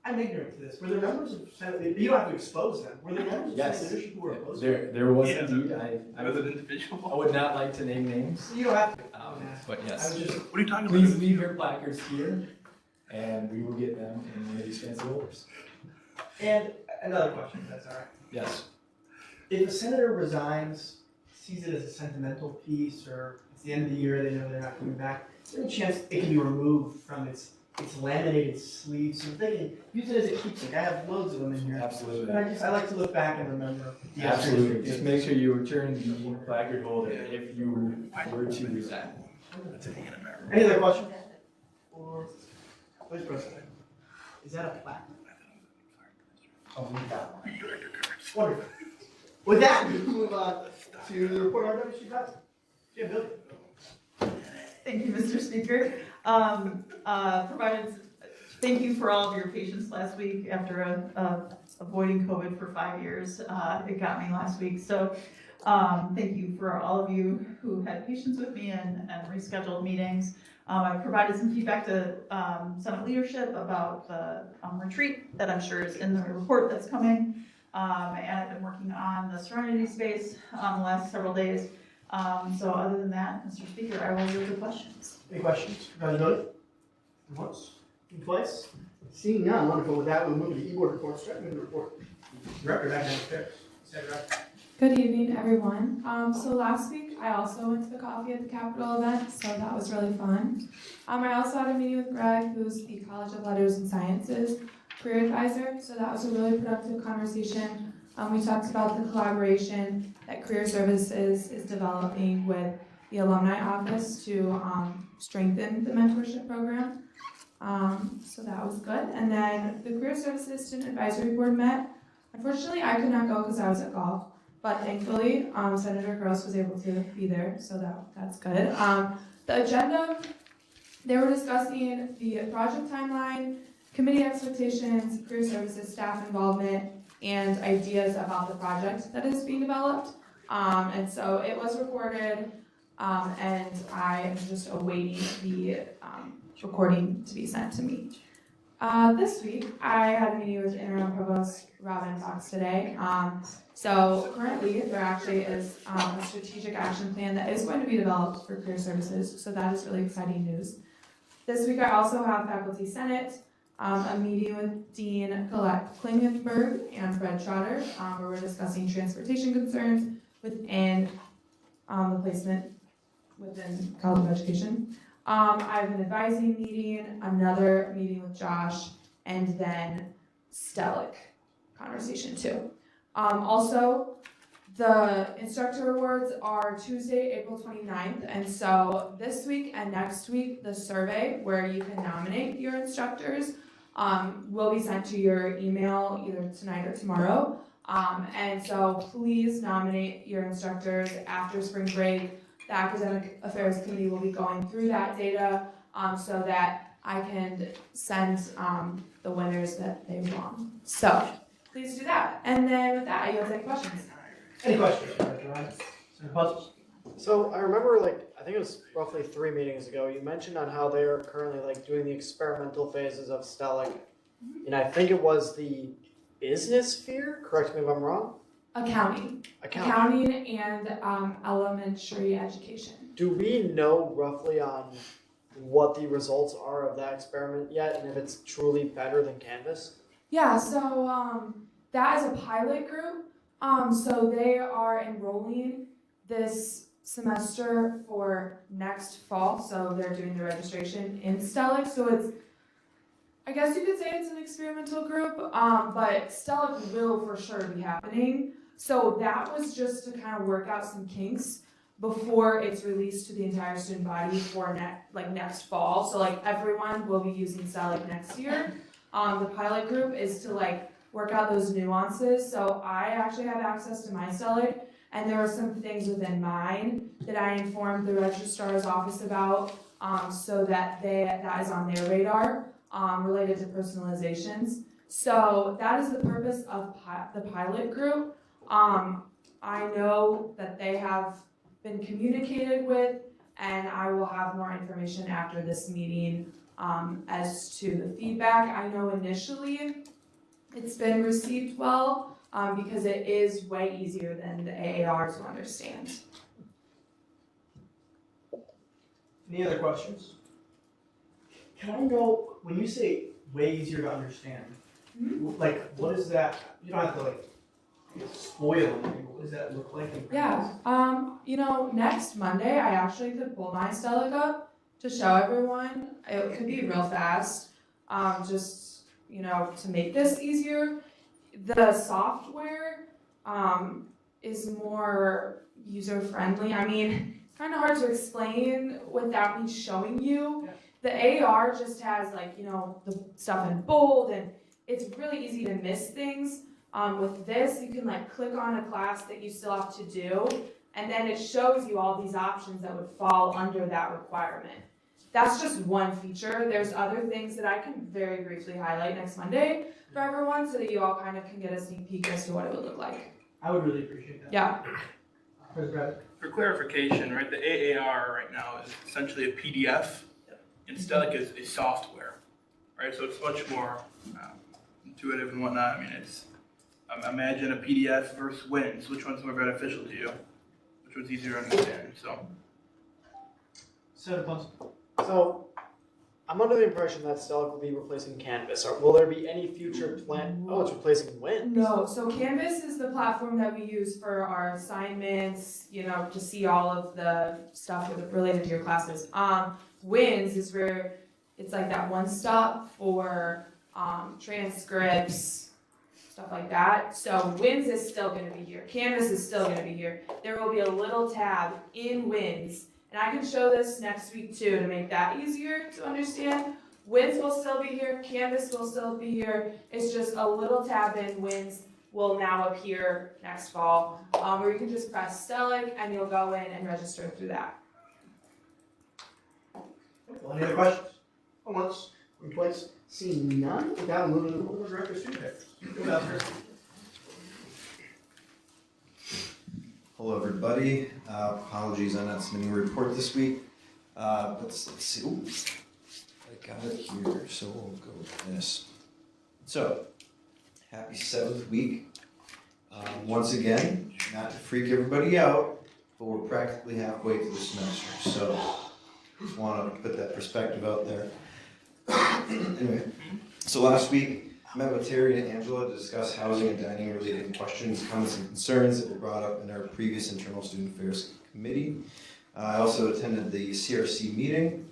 I'm ignorant to this. Were there members of Senate, you don't have to expose them. Were there members of Senate leadership who were opposed? There was indeed. I Was it individual? I would not like to name names. You don't have to. But yes. What are you talking about? Please leave your placards here, and we will get them in one of these fancy holders. And another question, if that's all right. Yes. If a senator resigns, sees it as a sentimental piece, or it's the end of the year, they know they're not coming back, is there any chance it can be removed from its laminated sleeve so they can use it as a keepsake? I have loads of them in here. Absolutely. But I like to look back and remember. The Absolutely. Just make sure you return the placard holder if you were to resign. Any other questions? Or Vice President? Is that a plaque? Oh, we got one. Wonderful. With that, we move on to the report on WSG President. Yeah, Bill. Thank you, Mr. Speaker. Thank you for all of your patience last week after avoiding COVID for 5 years. It got me last week. So thank you for all of you who had patience with me and rescheduled meetings. I provided some feedback to Senate leadership about the retreat that I'm sure is in the report that's coming. And I've been working on the Serenity space the last several days. So other than that, Mr. Speaker, I will yield to questions. Any questions? President? Once? Twice? Seeing none, wonderful. With that, we'll move to the e-board report. Start with the report. Director, back downstairs. Good evening, everyone. So last week, I also went to the Coffee at the Capitol event, so that was really fun. I also had a meeting with Greg, who's the College of Letters and Sciences career advisor, so that was a really productive conversation. We talked about the collaboration that Career Services is developing with the Alumni Office to strengthen the mentorship program. So that was good. And then the Career Services Student Advisory Board met. Unfortunately, I could not go because I was at golf, but thankfully, Senator Gross was able to be there, so that's good. The agenda, they were discussing the project timeline, committee expectations, Career Services staff involvement, and ideas about the project that is being developed. And so it was recorded, and I am just awaiting the recording to be sent to me. This week, I had a meeting with Interim Provost Robin Fox today. So currently, there actually is a strategic action plan that is going to be developed for Career Services, so that is really exciting news. This week, I also have Faculty Senate, a meeting with Dean Colette Klingenberg and Fred Trotter, where we're discussing transportation concerns within the placement within College of Education. I have an advising meeting, another meeting with Josh, and then Stellic conversation 2. Also, the instructor awards are Tuesday, April 29th, and so this week and next week, the survey where you can nominate your instructors will be sent to your email either tonight or tomorrow. And so please nominate your instructors after spring break. The Academic Affairs Committee will be going through that data so that I can send the winners that they want. So please do that. And then with that, you guys have any questions? Any questions, Director Ryan? Senator Puzzles? So I remember, like, I think it was roughly 3 meetings ago, you mentioned on how they are currently, like, doing the experimental phases of Stellic. And I think it was the business sphere, correct me if I'm wrong? Accounting and elementary education. Do we know roughly on what the results are of that experiment yet, and if it's truly better than Canvas? Yeah, so that is a pilot group. So they are enrolling this semester for next fall, so they're doing the registration in Stellic. So it's, I guess you could say it's an experimental group, but Stellic will for sure be happening. So that was just to kind of work out some kinks before it's released to the entire student body for next fall. So like everyone will be using Stellic next year. The pilot group is to like work out those nuances. So I actually have access to my Stellic, and there are some things within mine that I informed the registrar's office about, so that that is on their radar, related to personalizations. So that is the purpose of the pilot group. I know that they have been communicated with, and I will have more information after this meeting as to the feedback. I know initially it's been received well because it is way easier than the AAR to understand. Any other questions? Can I know, when you say way easier to understand, like what is that? You don't have to like spoil anything, but what does that look like? Yeah, next Monday I actually could pull my Stellic up to show everyone. It could be real fast, just to make this easier. The software is more user-friendly. I mean, it's kind of hard to explain without me showing you. Yeah. The AR just has the stuff in bold, and it's really easy to miss things. With this, you can click on a class that you still have to do, and then it shows you all these options that would fall under that requirement. That's just one feature. There's other things that I can very briefly highlight next Monday for everyone so that you all kind of can get a sneak peek as to what it would look like. I would really appreciate that. Yeah. For clarification, right, the AAR right now is essentially a PDF, and Stellic is a software, right? So it's much more intuitive and whatnot. I mean, it's imagine a PDF versus WINS. Which one's more beneficial to you? Which one's easier to understand? So, I'm under the impression that Stellic will be replacing Canvas. Will there be any future plan? Oh, it's replacing WINS. No, so Canvas is the platform that we use for our assignments, to see all of the stuff related to your classes. WINS is where it's like that one stop for transcripts, stuff like that. So WINS is still going to be here. Canvas is still going to be here. There will be a little tab in WINS. And I can show this next week too to make that easier to understand. WINS will still be here, Canvas will still be here. It's just a little tab in WINS will now appear next fall, where you can just press Stellic and you'll go in and register through that. Any other questions? Once, twice, seeing none, without moving to the board director student. Hello, everybody. Apologies, I'm not submitting a report this week. But let's see. Ooh, I got it here, so we'll go with this. So, happy 7th week. Once again, not to freak everybody out, but we're practically halfway through the semester. So, just want to put that perspective out there. Anyway, so last week, I met with Terry and Angela to discuss housing and dining related questions, comments, and concerns that were brought up in our previous Internal Student Affairs Committee. I also attended the CRC meeting,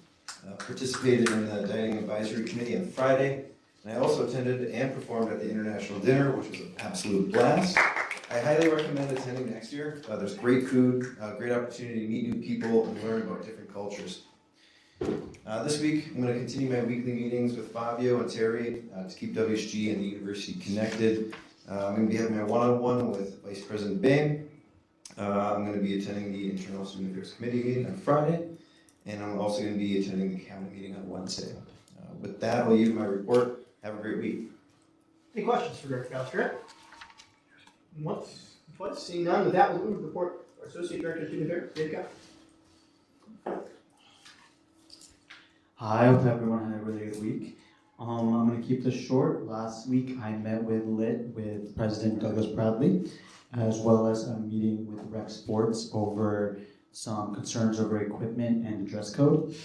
participated in the Dining Advisory Committee on Friday, and And I also attended and performed at the International Dinner, which was an absolute blast. I highly recommend attending next year. There's great food, great opportunity to meet new people and learn about different cultures. This week, I'm going to continue my weekly meetings with Fabio and Terry to keep WSG and the university connected. I'm going to be having my one-on-one with Vice President Bain. I'm going to be attending the Internal Student Affairs Committee meeting on Friday, and I'm also going to be attending the Cabinet meeting on Wednesday. With that, I'll leave my report. Have a great week. Any questions for Director Ballister? Once, seeing none, with that, we'll move to the report. Our Associate Director of Student Affairs, Dave Cox. Hi, I hope everyone had a really good week. I'm going to keep this short. Last week I met with LIT with President Douglas Bradley, as well as a meeting with Rec Sports over some concerns over equipment and dress code.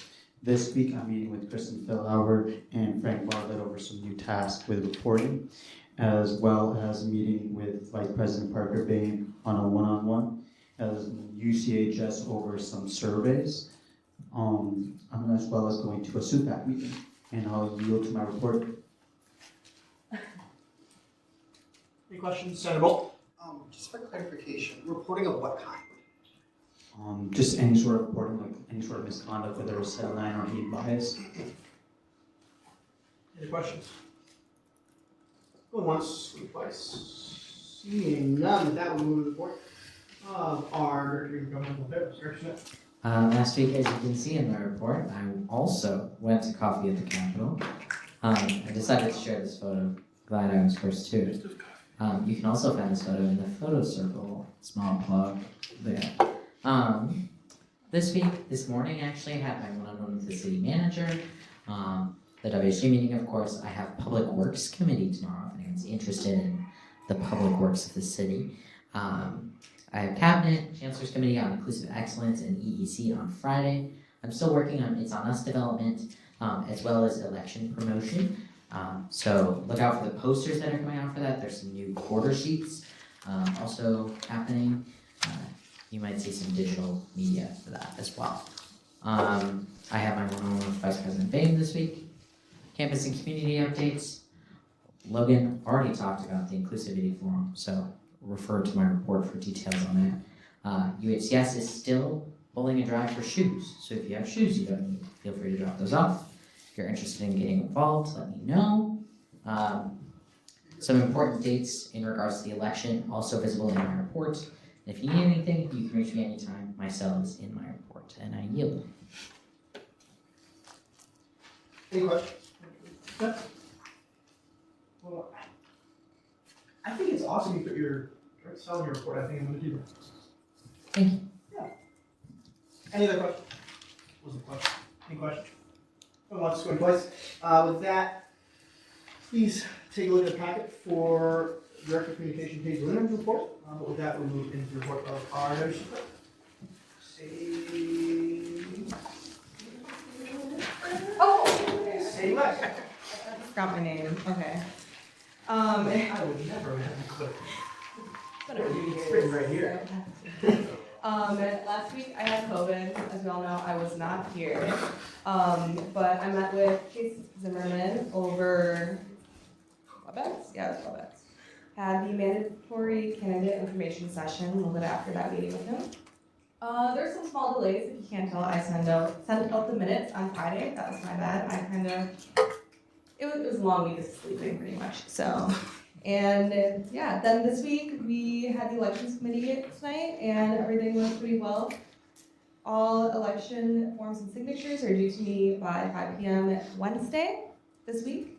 This week I'm meeting with Kristen Fillauer and Frank Bartlett over some new tasks with reporting, as well as a meeting with Vice President Parker Bain on a one-on-one, as UCHS over some surveys. As well as going to a SUPAC meeting, and I'll yield to my report. Any questions, Senator Bolt? Just for clarification, reporting of what kind? Just any sort of reporting, like any sort of misconduct, whether it's Title IX or hate bias. Any questions? Going once, going twice. Seeing none, with that, we'll move to the report of our Director of Governmental Affairs, Director Smith. Last week, as you can see in my report, I also went to coffee at the Capitol. I decided to share this photo. Glad I was first to it. You can also find this photo in the photo circle. Small plug there. This morning, actually, I had my one-on-one with the city manager. The WSG meeting, of course. I have Public Works Committee tomorrow, if anyone's interested in the public works of the city. I have Cabinet, Chancellor's Committee on Inclusive Excellence and EEC on Friday. I'm still working on It's On Us development, as well as election promotion. So look out for the posters that are coming out for that. There's some new quarter sheets also happening. You might see some digital media for that as well. I have my one-on-one with Vice President Bain this week. Campus and community updates. Logan already talked about the Inclusivity Forum, so refer to my report for details on that. UHCS is still pulling a drive for shoes, so if you have shoes you don't need, feel free to drop those off. If you're interested in getting involved, let me know. Some important dates in regards to the election, also visible in my report. And if you need anything, you can reach me anytime. My cell is in my report, and I yield. Any questions? Well, I think it's awesome you put your direct selling report. I think I'm going to do that. Thank you. Yeah. Any other questions? Wasn't a question. Any questions? Going once, going twice. With that, please take a look at the packet for Director of Communication Paige Linden's report. But with that, we'll move into the report of our notice. Say less. Forgot my name. Okay. I would never have a clip. It's written right here. Last week I had COVID. As we all know, I was not here. But I met with Chase Zimmerman over WebEx. Yeah, it was WebEx. Had the mandatory candidate information session a little bit after that meeting with him. There's some small delays. If you can't tell, I sent out the minutes on Friday. That was my bad. It was a long week of sleeping pretty much. So, and yeah, then this week we had the elections committee tonight and everything went pretty well. All election forms and signatures are due to me by 5 p.m. Wednesday this week.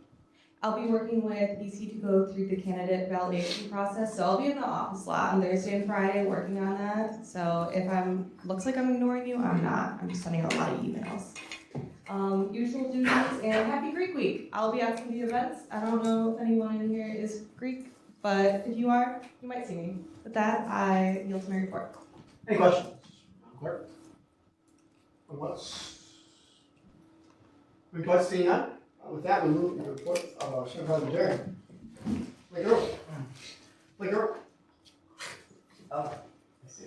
I'll be working with EC to go through the candidate validation process. So I'll be in the office a lot on Thursday and Friday working on that. So if looks like I'm ignoring you, I'm not. I'm just sending out a lot of emails. Usual duties and happy Greek week. I'll be at some of the events. I don't know if anyone in here is Greek, but if you are, you might see me. With that, I yield to my report. Any questions? Clerk? Once. We've got seeing none. With that, we move to the report of our Supervisor Jerry. Blake Earl. Blake Earl. I see.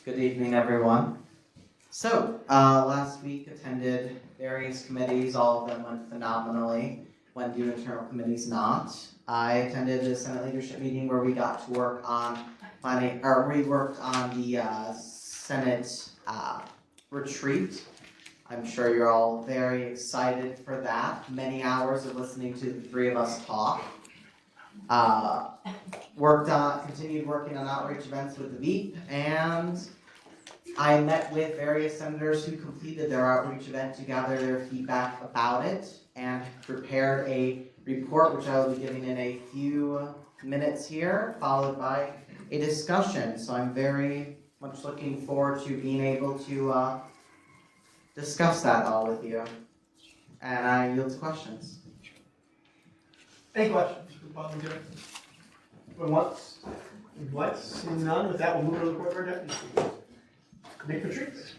Good evening, everyone. Last week attended various committees, all of them went phenomenally. When do internal committees not? I attended the Senate leadership meeting where we got to work on we worked on the Senate retreat. I'm sure you're all very excited for that. Many hours of listening to the three of us talk. Continued working on outreach events with the VEEP, and I met with various senators who completed their outreach event to gather their feedback about it and prepared a report, which I will be giving in a few minutes here, followed by a discussion. So I'm very much looking forward to being able to discuss that all with you. And I yield to questions. Any questions? Going once, going twice, seeing none, with that, we'll move to the report of our deputy. Nick Patrice.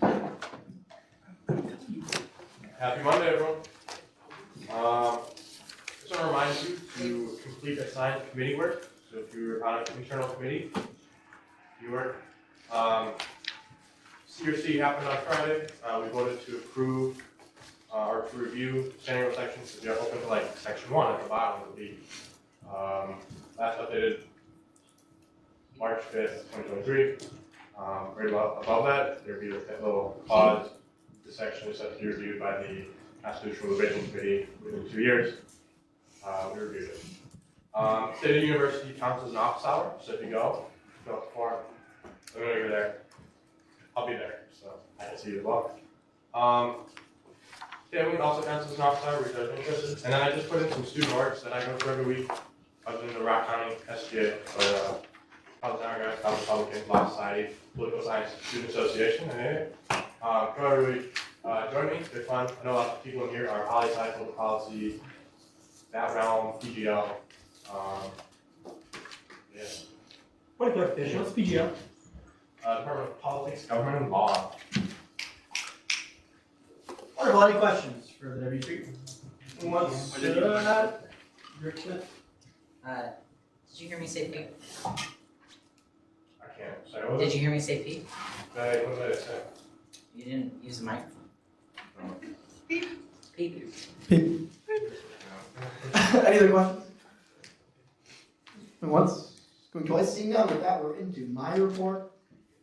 Happy Monday, everyone. Just want to remind you to complete assigned committee work. So if you're on an internal committee, you work. CRC happened on Friday. We voted to approve or to review standing room sections. So we are open to like section 1 at the bottom of the last updated March 5th, 2023. Right above that, there'd be a little clause. The section is set to be reviewed by the Constitutional Revision Committee within 2 years. We reviewed it. State of University counts as an office hour, so if you go to the forum, I'm going to go there. I'll be there, so I can see you as well. Family also counts as an office hour, which I was interested. And then I just put in some student orgs that I go to every week. I was in the Rock County SGA, or College Republican Law Society, Political Science Student Association, and go every week. Join me, they're fun. I know a lot of people in here are poli-sci, public policy, that realm, PGL. Yeah. What a clarification, what's PGL? Department of Politics, Government, and Law. Wonderful, any questions for the deputy? Once, Rick Smith. Did you hear me say Pete? I can't say what. Did you hear me say Pete? What did I say? You didn't use the microphone. Beep. Beep. Beep. Any other questions? Going once, going twice, seeing none, with that, we're into my report.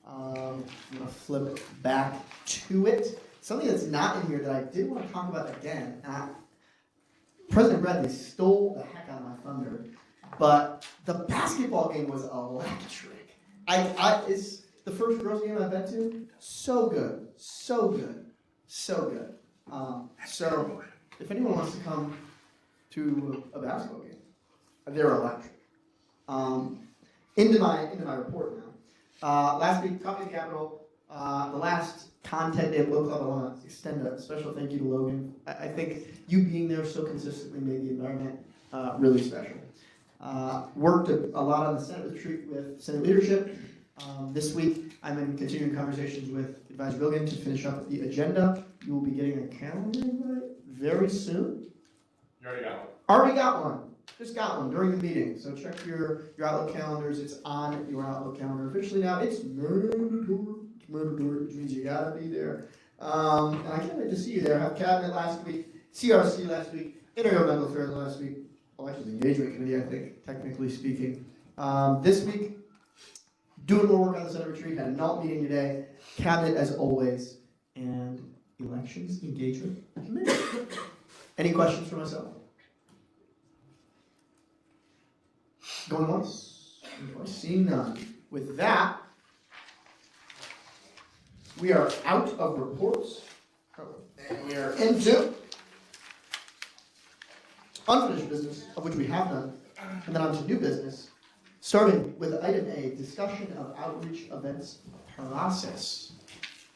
I'm gonna flip back to it. Something that's not in here that I did want to talk about again, President Bradley stole the heck out of my thunder, but the basketball game was electric. It's the first girls game I've been to. So good, so good, so good. So if anyone wants to come to a basketball game, they're electric. Into my report now. Last week, Coffee the Capitol, the last content day of Local Club, I want to extend a special thank you to Logan. I think you being there so consistently made the environment really special. Worked a lot on the Senate retreat with Senate leadership. This week, I'm in continuing conversations with Advisor Billigan to finish up the agenda. You will be getting a calendar invite very soon. You already got one. Already got one. Just got one during the meeting. So check your Outlook calendars. It's on your Outlook calendar officially now. It's mandatory, which means you gotta be there. And I can't wait to see you there. I have cabinet last week, CRC last week, intergovernmental affairs last week, elections engagement committee, I think, technically speaking. This week, doing more work on the Senate retreat, had a NALT meeting today, cabinet as always, and elections engagement committee. Any questions for myself? Going once, seeing none. With that, we are out of reports, and we are into unfinished business, of which we have none, and then on to new business, starting with item A, discussion of outreach events process.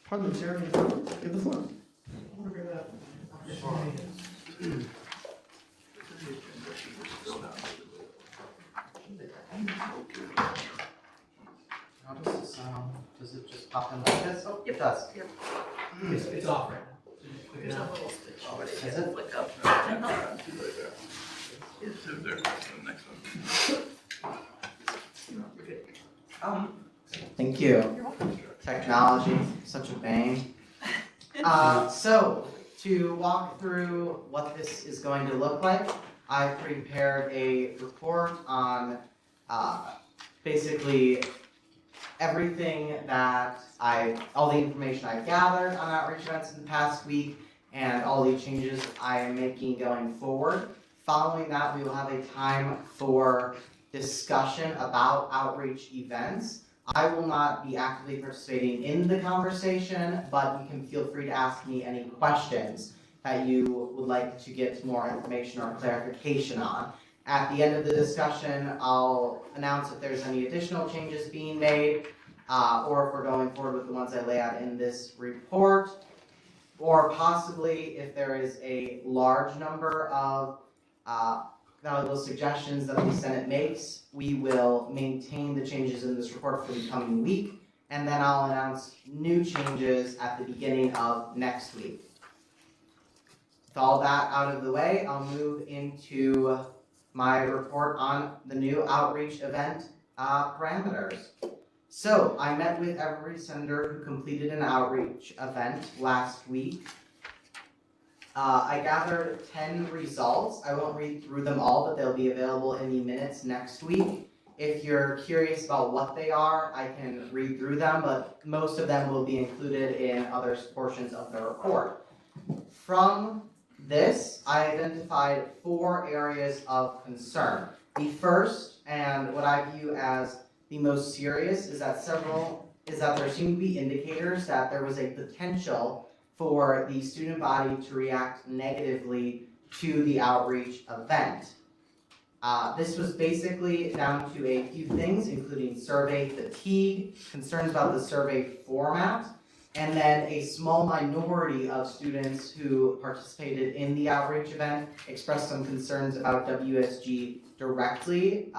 Parliamentarian, give the floor. How does this does it just pop in like this? Oh, it does. Yep. It's off right now. There's a little stitch. Is it? Flick up. Thank you. Technology, such a bang. So, to walk through what this is going to look like, I've prepared a report on basically everything that all the information I've gathered on outreach events in the past week and all the changes I am making going forward. Following that, we will have a time for discussion about outreach events. I will not be actively participating in the conversation, but you can feel free to ask me any questions that you would like to get more information or clarification on. At the end of the discussion, I'll announce if there's any additional changes being made, or if we're going forward with the ones I lay out in this report, or possibly if there is a large number of valuable suggestions that the Senate makes, we will maintain the changes in this report for the coming week, and then I'll announce new changes at the beginning of next week. With all that out of the way, I'll move into my report on the new outreach event parameters. So, I met with every senator who completed an outreach event last week. I gathered 10 results. I won't read through them all, but they'll be available in the minutes next week. If you're curious about what they are, I can read through them, but most of them will be included in other portions of the report. From this, I identified 4 areas of concern. The first, and what I view as the most serious, is that there seem to be indicators that there was a potential for the student body to react negatively to the outreach event. This was basically down to a few things, including survey fatigue, concerns about the survey format, and then a small minority of students who participated in the outreach event expressed some concerns about WSG directly,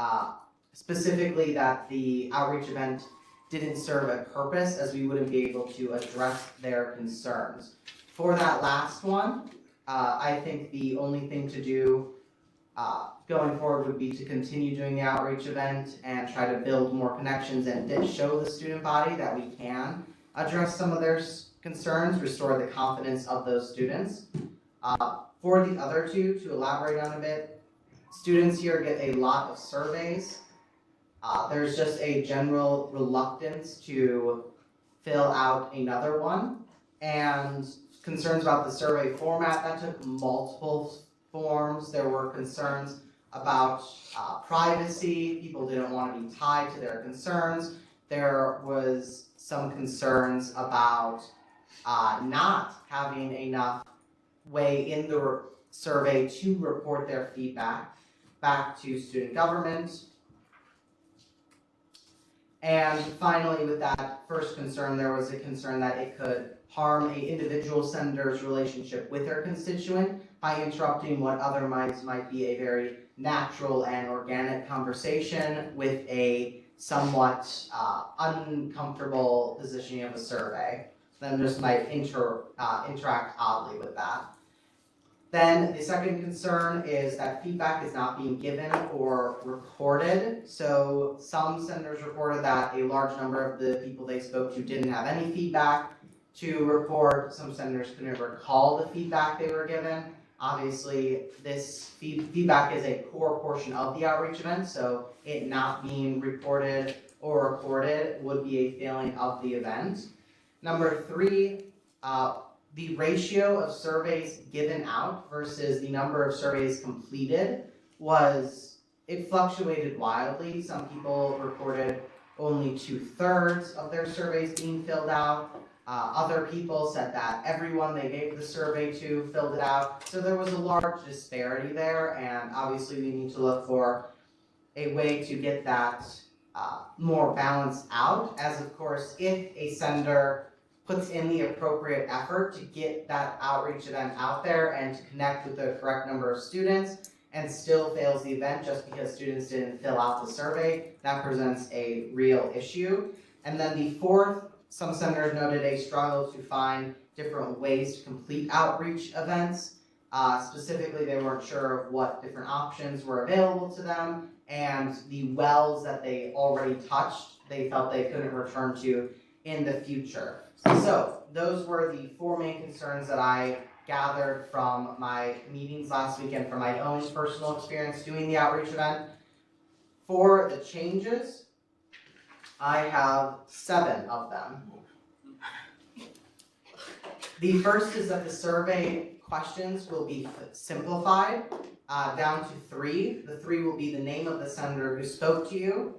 specifically that the outreach event didn't serve a purpose, as we wouldn't be able to address their concerns. For that last one, I think the only thing to do going forward would be to continue doing the outreach event and try to build more connections and show the student body that we can address some of their concerns, restore the confidence of those students. For the other two, to elaborate on a bit, students here get a lot of surveys. There's just a general reluctance to fill out another one, and concerns about the survey format. That took multiple forms. There were concerns about privacy. People didn't want to be tied to their concerns. There was some concerns about not having enough way in the survey to report their feedback back to student government. And finally, with that first concern, there was a concern that it could harm an individual senator's relationship with their constituent by interrupting what otherwise might be a very natural and organic conversation with a somewhat uncomfortable positioning of a survey. Then just might interact oddly with that. Then the second concern is that feedback is not being given or recorded. So some senators reported that a large number of the people they spoke to didn't have any feedback to report. Some senators couldn't recall the feedback they were given. Obviously, this feedback is a core portion of the outreach event, so it not being reported or recorded would be a failing of the event. Number 3, the ratio of surveys given out versus the number of surveys completed it fluctuated wildly. Some people reported only 2/3 of their surveys being filled out. Other people said that everyone they gave the survey to filled it out. So there was a large disparity there, and obviously we need to look for a way to get that more balanced out, as of course if a senator puts in the appropriate effort to get that outreach event out there and to connect with the correct number of students and still fails the event just because students didn't fill out the survey, that presents a real issue. And then the fourth, some senators noted a struggle to find different ways to complete outreach events. Specifically, they weren't sure of what different options were available to them, and the wells that they already touched, they felt they couldn't return to in the future. So those were the 4 main concerns that I gathered from my meetings last week and from my own personal experience doing the outreach event. For the changes, I have 7 of them. The first is that the survey questions will be simplified down to 3. The 3 will be the name of the senator who spoke to you.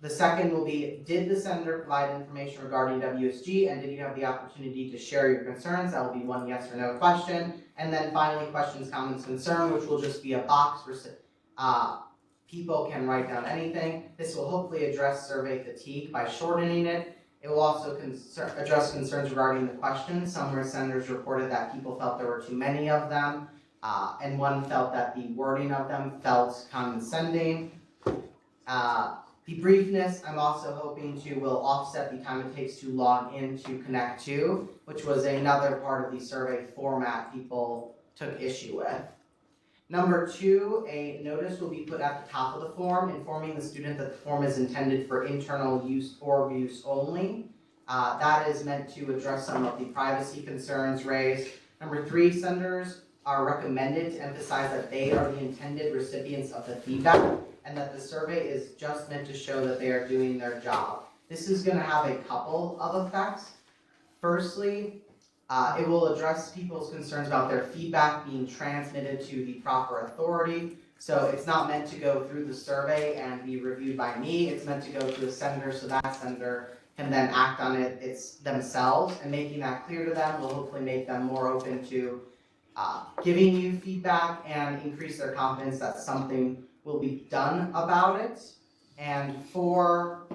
The second will be, did the senator provide information regarding WSG, and did you have the opportunity to share your concerns? That will be 1 yes or no question. And then finally, questions, comments, concern, which will just be a box where people can write down anything. This will hopefully address survey fatigue by shortening it. It will also address concerns regarding the questions. Some where senators reported that people felt there were too many of them, and one felt that the wording of them felt condescending. The briefness, I'm also hoping will offset the time it takes to log in to Connect 2, which was another part of the survey format people took issue with. Number 2, a notice will be put at the top of the form informing the student that the form is intended for internal use or use only. That is meant to address some of the privacy concerns raised. Number 3, senators are recommended to emphasize that they are the intended recipients of the feedback and that the survey is just meant to show that they are doing their job. This is going to have a couple of effects. Firstly, it will address people's concerns about their feedback being transmitted to the proper authority. So it's not meant to go through the survey and be reviewed by me. It's meant to go to a senator so that senator can then act on it themselves. And making that clear to them will hopefully make them more open to giving you feedback and increase their confidence that something will be done about it. And for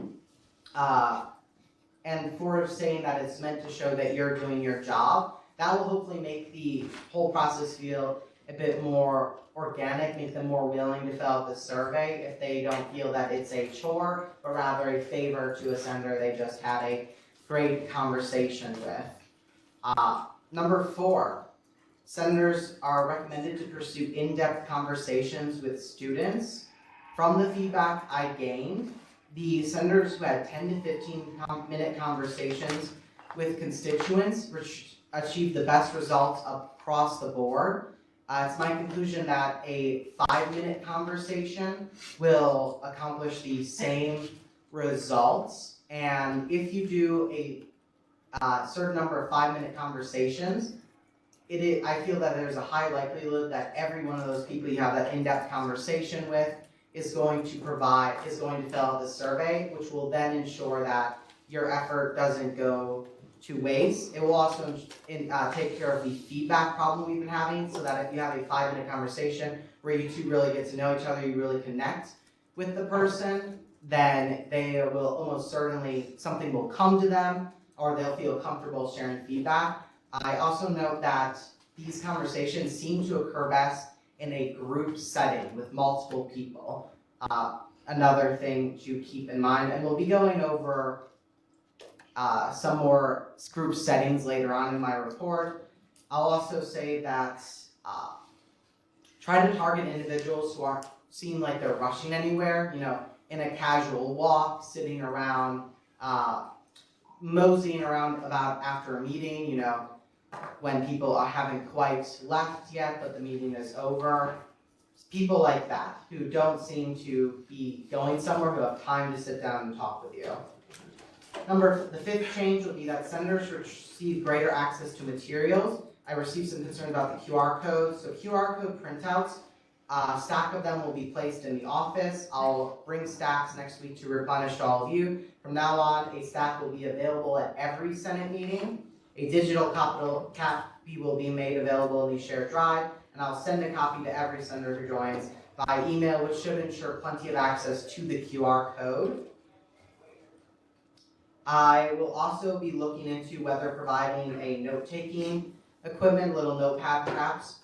saying that it's meant to show that you're doing your job, that will hopefully make the whole process feel a bit more organic, make them more willing to fill out the survey if they don't feel that it's a chore, but rather a favor to a senator they just had a great conversation with. Number 4, senators are recommended to pursue in-depth conversations with students. From the feedback I gained, the senators who had 10 to 15-minute conversations with constituents achieved the best results across the board. It's my conclusion that a 5-minute conversation will accomplish the same results. And if you do a certain number of 5-minute conversations, I feel that there's a high likelihood that every one of those people you have that in-depth conversation with is going to fill out the survey, which will then ensure that your effort doesn't go to waste. It will also take care of the feedback problem we've been having, so that if you have a 5-minute conversation where you two really get to know each other, you really connect with the person, then they will almost certainly, something will come to them, or they'll feel comfortable sharing feedback. I also note that these conversations seem to occur best in a group setting with multiple people. Another thing to keep in mind, and we'll be going over some more group settings later on in my report. I'll also say that try to target individuals who aren't seem like they're rushing anywhere, in a casual walk, sitting around, moseying around about after a meeting, when people haven't quite left yet, but the meeting is over. People like that, who don't seem to be going somewhere, who have time to sit down and talk with you. The 5th change will be that senators receive greater access to materials. I received some concern about the QR codes. So QR code printouts, a stack of them will be placed in the office. I'll bring stacks next week to replenish to all of you. From now on, a stack will be available at every Senate meeting. A digital copy will be made available in the shared drive, and I'll send a copy to every senator who joins by email, which should ensure plenty of access to the QR code. I will also be looking into whether providing a note-taking equipment, little notepad perhaps,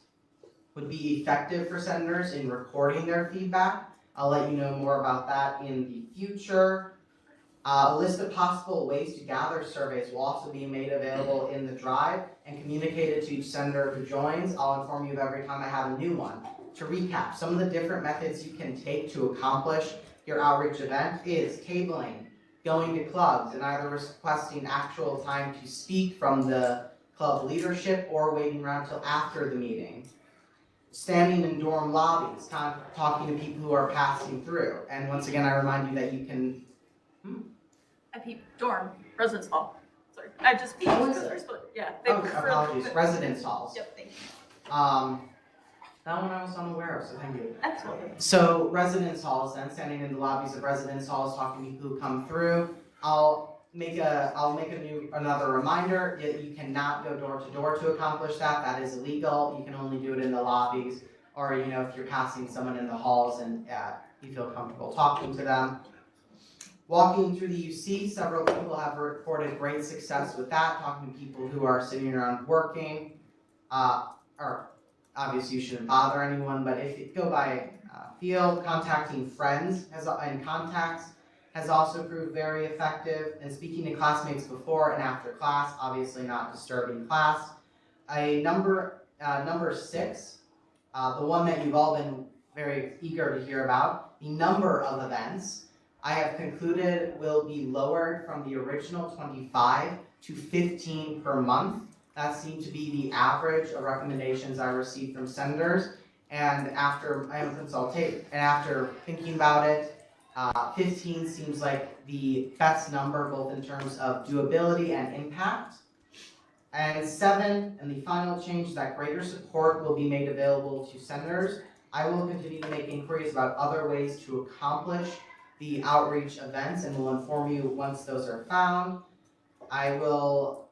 would be effective for senators in recording their feedback. I'll let you know more about that in the future. A list of possible ways to gather surveys will also be made available in the drive and communicated to each senator who joins. I'll inform you of every time I have a new one. To recap, some of the different methods you can take to accomplish your outreach event is tabling going to clubs and either requesting actual time to speak from the club leadership or waiting around till after the meeting. Standing in dorm lobbies, talking to people who are passing through. And once again, I remind you that you can. I peep dorm, residence hall. Sorry, I just peeped Oh, is because it? we're split, yeah. Apologies, residence halls. Yep, thank you. That one I was unaware of, so thank you. Absolutely. So residence halls, then standing in the lobbies of residence halls, talking to people who come through. I'll make another reminder that you cannot go door to door to accomplish that. That is illegal. You can only do it in the lobbies, or if you're passing someone in the halls and you feel comfortable talking to them. Walking through the UC, several people have reported great success with that, talking to people who are sitting around working, or obviously you shouldn't bother anyone, but if you go by field, contacting friends and contacts has also proved very effective, and speaking to classmates before and after class, obviously not disturbing class. Number 6, the one that you've all been very eager to hear about, the number of events, I have concluded will be lowered from the original 25 to 15 per month. That seemed to be the average of recommendations I received from senators. And after thinking about it, 15 seems like the best number, both in terms of doability and impact. And 7, and the final change, is that greater support will be made available to senators. I will continue to make inquiries about other ways to accomplish the outreach events and will inform you once those are found. I will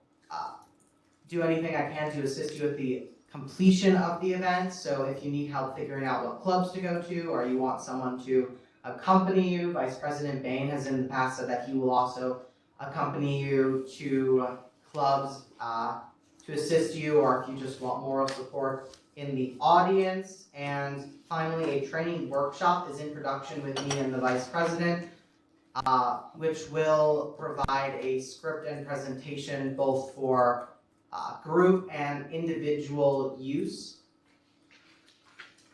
do anything I can to assist you with the completion of the event. So if you need help figuring out what clubs to go to, or you want someone to accompany you, Vice President Bain has in the past said that he will also accompany you to clubs to assist you, or if you just want moral support in the audience. And finally, a training workshop is in production with me and the Vice President, which will provide a script and presentation both for group and individual use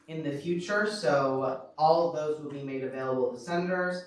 in the future. So all of those will be made available to senators.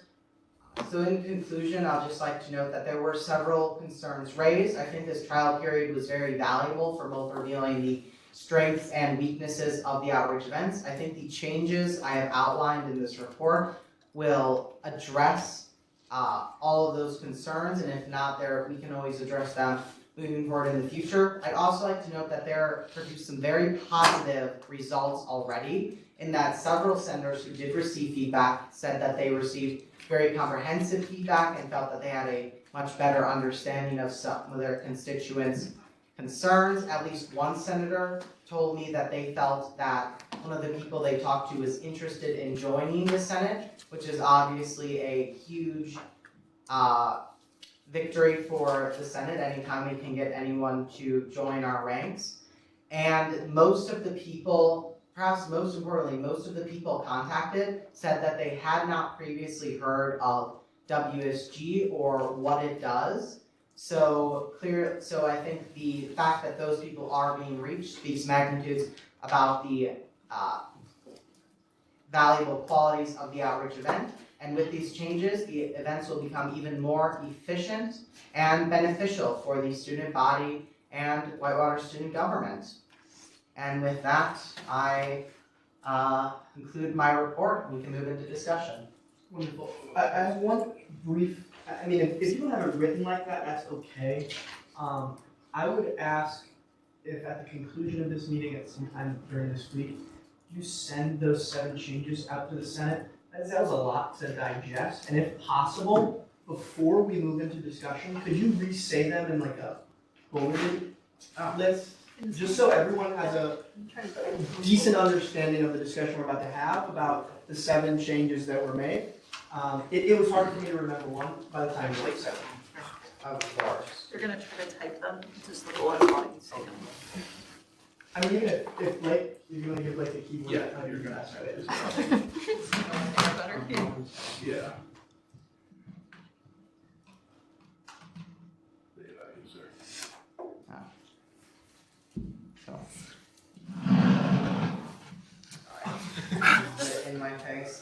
So in conclusion, I'll just like to note that there were several concerns raised. I think this trial period was very valuable for both revealing the strengths and weaknesses of the outreach events. I think the changes I have outlined in this report will address all of those concerns, and if not, we can always address them moving forward in the future. I'd also like to note that there produced some very positive results already, in that several senators who did receive feedback said that they received very comprehensive feedback and felt that they had a much better understanding of some of their constituents' concerns. At least one senator told me that they felt that one of the people they talked to was interested in joining the Senate, which is obviously a huge victory for the Senate anytime we can get anyone to join our ranks. And most of the people, perhaps most importantly, most of the people contacted said that they had not previously heard of WSG or what it does. So I think the fact that those people are being reached speaks magnitudes about the valuable qualities of the outreach event. And with these changes, the events will become even more efficient and beneficial for the student body and Whitewater student government. And with that, I conclude my report. We can move into discussion. Wonderful. I have one brief, if you don't have it written like that, that's okay. I would ask if at the conclusion of this meeting at some time during this week, you send those 7 changes out to the Senate. That was a lot to digest, and if possible, before we move into discussion, could you re-say them in like a bulleted list? Just so everyone has a decent understanding of the discussion we're about to have about the 7 changes that were made. It was hard for me to remember one by the time you like 7. Of course. You're gonna try to type them, just the bullet points. Even if Blake, you're gonna give Blake the keyboard. Yeah, you're gonna ask it. Better. Yeah. In my face.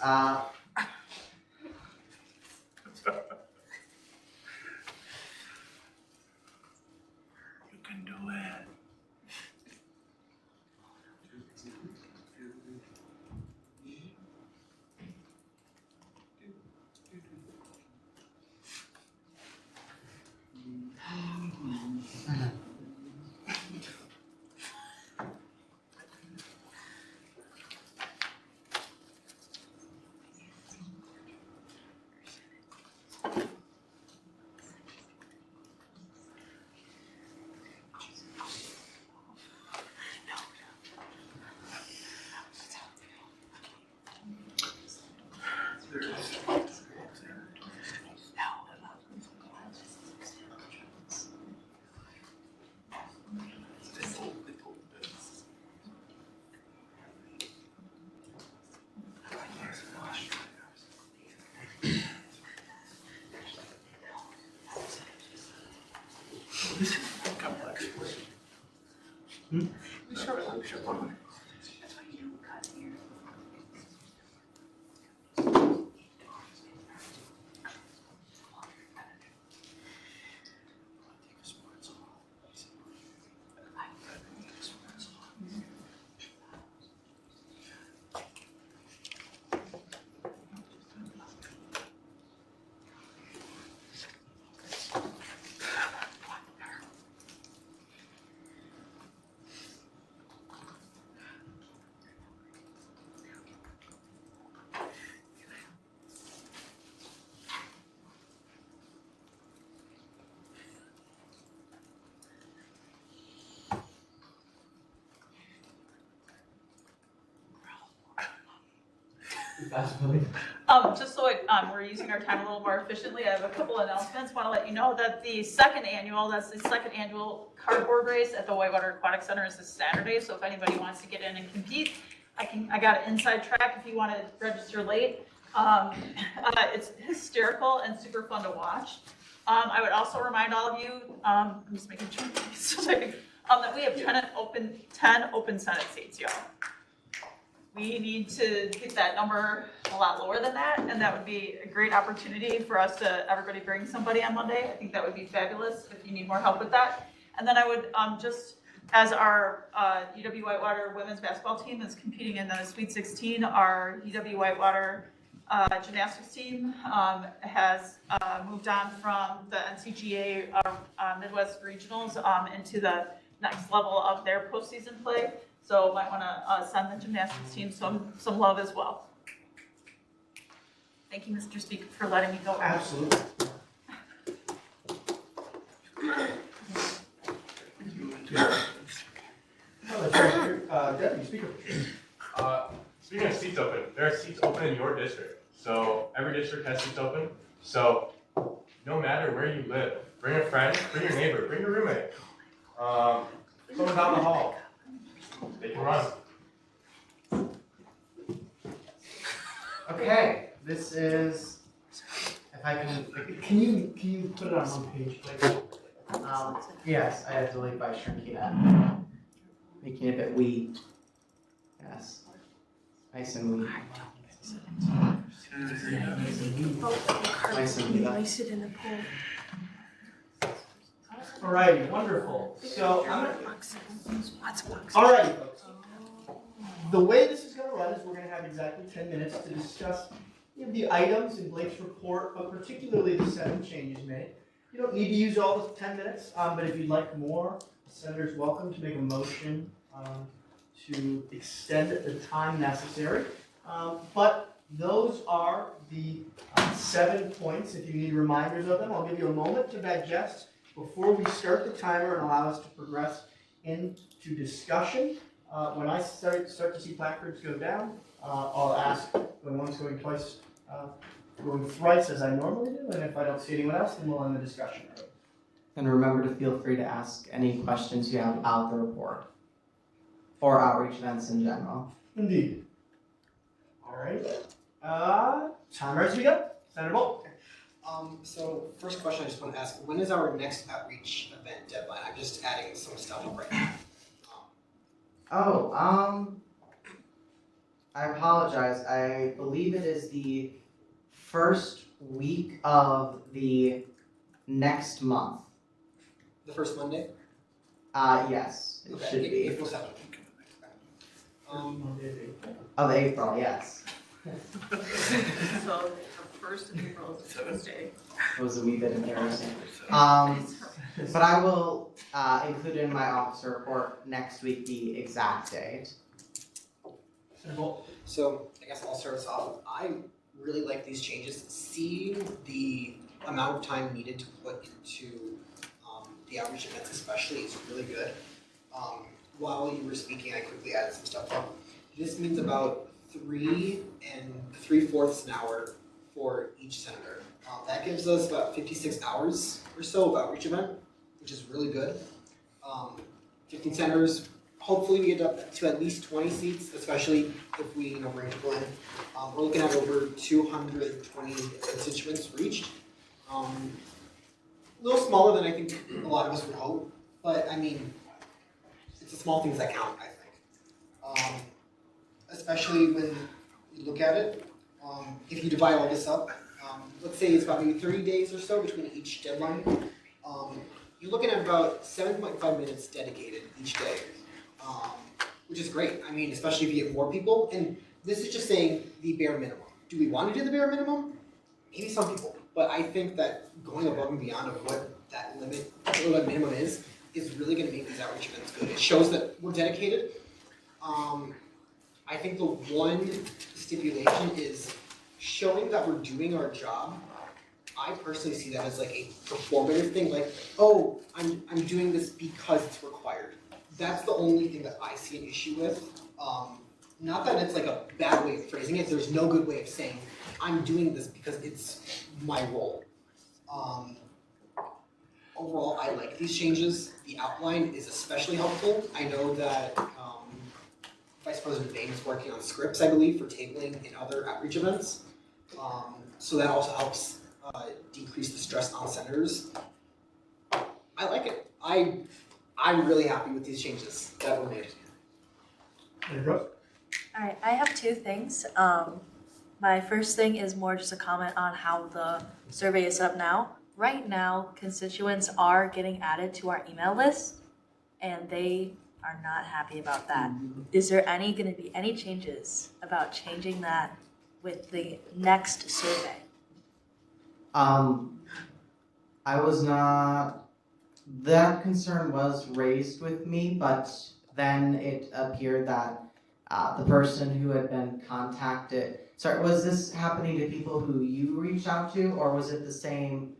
This is complex. Just so we're using our time a little more efficiently, I have a couple announcements. Want to let you know that the second annual cardboard race at the Whitewater Aquatic Center is this Saturday. So if anybody wants to get in and compete, I got an inside track if you want to register late. It's hysterical and super fun to watch. I would also remind all of you, I'm just making sure that we have 10 open Senate seats, y'all. We need to get that number a lot lower than that, and that would be a great opportunity for us to everybody bring somebody on Monday. I think that would be fabulous if you need more help with that. And then I would just, as our UW-Whitewater women's basketball team is competing in the Sweet 16, our UW-Whitewater gymnastics team has moved on from the NCGA Midwest Regionals into the next level of their postseason play. So might want to send the gymnastics team some love as well. Thank you, Mr. Speaker, for letting me go. Absolutely. Deputy Speaker. Speaking of seats open, there are seats open in your district. So every district has seats open. So no matter where you live, bring a friend, bring your neighbor, bring your roommate, someone down the hall. They can run. Okay, this is, if I can you put it on one page, please? Yes, I have to leave by shrinking it, making it a bit wee. Yes, nice and wee. Nice and wee. Alrighty, wonderful. So alrighty, folks. The way this is going to run is we're going to have exactly 10 minutes to discuss the items in Blake's report, but particularly the 7 changes made. You don't need to use all the 10 minutes, but if you'd like more, the senator's welcome to make a motion to extend the time necessary. But those are the 7 points. If you need reminders of them, I'll give you a moment to digest before we start the timer and allow us to progress into discussion. When I start to see placards go down, I'll ask going once, going twice, going thrice as I normally do, and if I don't see anyone else, then we'll end the discussion. And remember to feel free to ask any questions you have about the report or outreach events in general. Indeed. All right. Timer as we go. Senator Bolt. So first question I just want to ask, when is our next outreach event deadline? I'm just adding some stuff right now. I apologize. I believe it is the first week of the next month. The first Monday? Yes, it Okay, should be. April 7th. Of April, yes. So the first of April is Tuesday. It was a wee bit embarrassing. But I will include in my officer report next week the exact date. So I guess I'll start us off. I really like these changes. Seeing the amount of time needed to put into the outreach events especially is really good. While you were speaking, I quickly added some stuff up. This means about 3 3/4 an hour for each senator. That gives us about 56 hours or so of outreach event, which is really good. 15 senators, hopefully we get up to at least 20 seats, especially if we bring people in. We're looking at over 220 constituents reached. little smaller than I think a lot of us would hope, but I mean, it's the small things that count, I think. Especially when you look at it, if you divide all this up, let's say it's about maybe 30 days or so between each deadline, you're looking at about 7.5 minutes dedicated each day, which is great. I mean, especially if you get more people, and this is just saying the bare minimum. Do we want to do the bare minimum? Maybe some people, but I think that going above and beyond of what that limit, what that minimum is really going to make these outreach events good. It shows that we're dedicated. I think the one stipulation is showing that we're doing our job. I personally see that as like a performative thing, like, oh, I'm doing this because it's required. That's the only thing that I see an issue with. Not that it's like a bad way of phrasing it. There's no good way of saying I'm doing this because it's my role. Overall, I like these changes. The outline is especially helpful. I know that Vice President Bain is working on scripts, I believe, for tabling in other outreach events. So that also helps decrease the stress on senators. I like it. I'm really happy with these changes that were made. Alright, I have two things. My first thing is more just a comment on how the survey is set up now. Right now, constituents are getting added to our email list, and they are not happy about that. Is there gonna be any changes about changing that with the next survey? I was not, that concern was raised with me, but then it appeared that the person who had been contacted, sorry, was this happening to people who you reached out to, or was it the same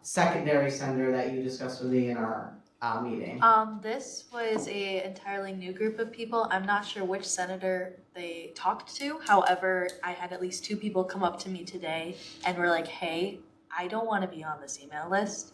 secondary sender that you discussed with me in our meeting? This was a entirely new group of people. I'm not sure which senator they talked to. However, I had at least two people come up to me today and were like, hey, I don't want to be on this email list.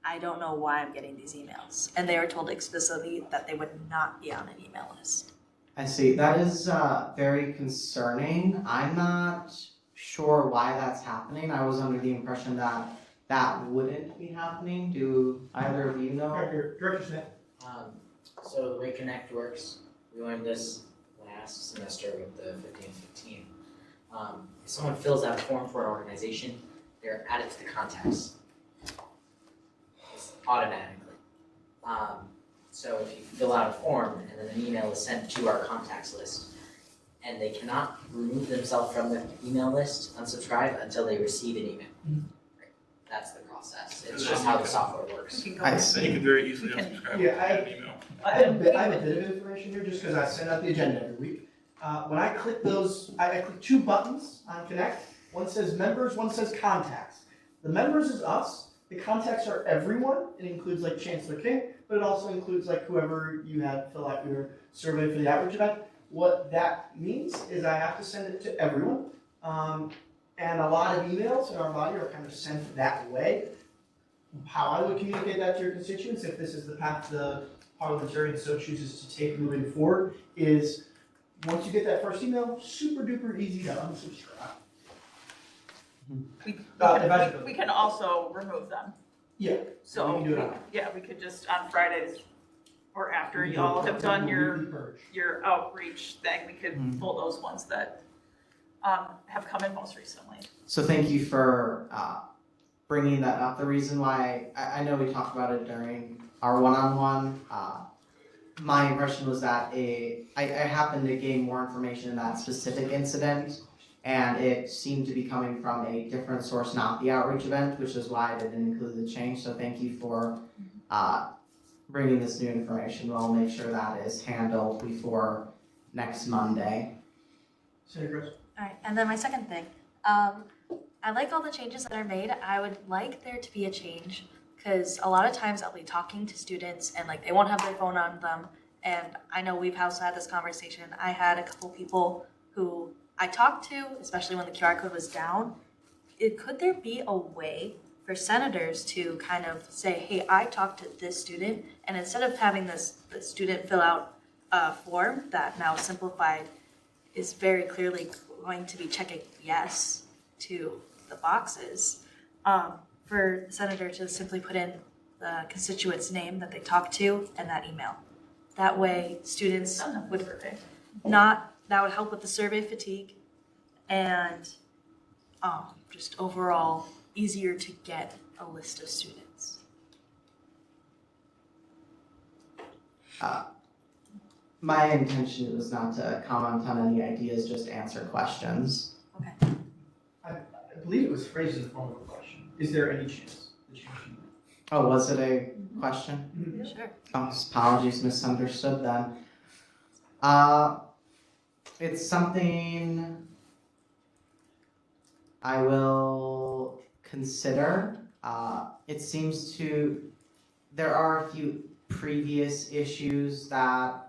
I don't know why I'm getting these emails. And they were told explicitly that they would not be on an email list. I see. That is very concerning. I'm not sure why that's happening. I was under the impression that that wouldn't be happening. Do either of you know? Director Smith. So the way Connect works, we learned this last semester with the 15-15. If someone fills out a form for an organization, they're added to the contacts. It's automatically. So if you fill out a form and then an email is sent to our contacts list, and they cannot remove themselves from the email list, unsubscribe, until they receive an email. That's the process. It's just how the software works. I see. You can very easily unsubscribe Yeah, I an email. have a bit of information here just because I send out the agenda every week. When I click those, I click two buttons on Connect. One says members, one says contacts. The members is us. The contacts are everyone. It includes like Chancellor King, but it also includes like whoever you had fill out your survey for the outreach event. What that means is I have to send it to everyone. And a lot of emails in our body are kind of sent that way. How I would communicate that to your constituents, if this is the path the parliamentarian so chooses to take moving forward, is once you get that first email, super duper easy to unsubscribe. We can also remove them. Yeah. So, we can do it on. yeah, we could just on Fridays or after y'all have done your outreach thing, we could pull those ones that have come in most recently. So thank you for bringing that up. The reason why, I know we talked about it during our one-on-one. My impression was that I happened to gain more information in that specific incident, and it seemed to be coming from a different source, not the outreach event, which is why I didn't include the change. So thank you for bringing this new information. We'll make sure that is handled before next Monday. Senator Gross. Alright, and then my second thing, I like all the changes that are made. I would like there to be a change, because a lot of times I'll be talking to students and like they won't have their phone on them, and I know we've also had this conversation. I had a couple people who I talked to, especially when the QR code was down. Could there be a way for senators to kind of say, hey, I talked to this student, and instead of having the student fill out a form that now simplified is very clearly going to be checking yes to the boxes, for the senator to simply put in the constituent's name that they talk to and that email. That way, students would that would help with the survey fatigue and just overall easier to get a list of students. My intention was not to comment on any ideas, just answer questions. I believe it was phrased in the form of a question. Is there any chance that you can? Oh, was it a question? Sure. Oh, apologies, misunderstood then. It's something I will consider. It seems there are a few previous issues that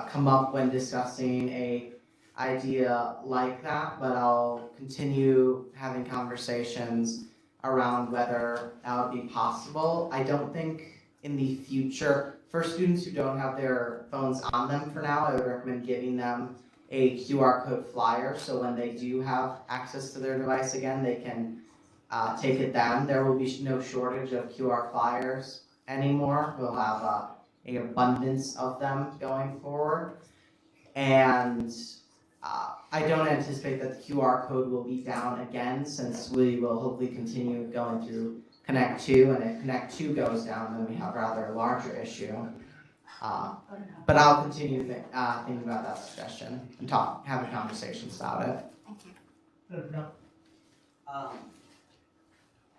come up when discussing a idea like that, but I'll continue having conversations around whether that would be possible. I don't think in the future, for students who don't have their phones on them for now, I would recommend giving them a QR code flyer, so when they do have access to their device again, they can take it down. There will be no shortage of QR flyers anymore. We'll have an abundance of them going forward. And I don't anticipate that the QR code will be down again, since we will hopefully continue going through Connect 2, and if Connect 2 goes down, then we have rather a larger issue. But I'll continue thinking about that suggestion and having conversations about it. Thank you.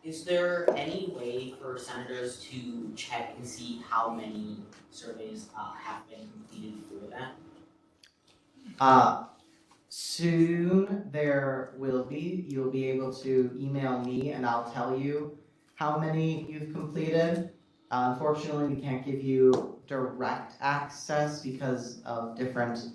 Is there any way for senators to check and see how many surveys have been completed for that? Soon there will be. You'll be able to email me and I'll tell you how many you've completed. Unfortunately, we can't give you direct access because of different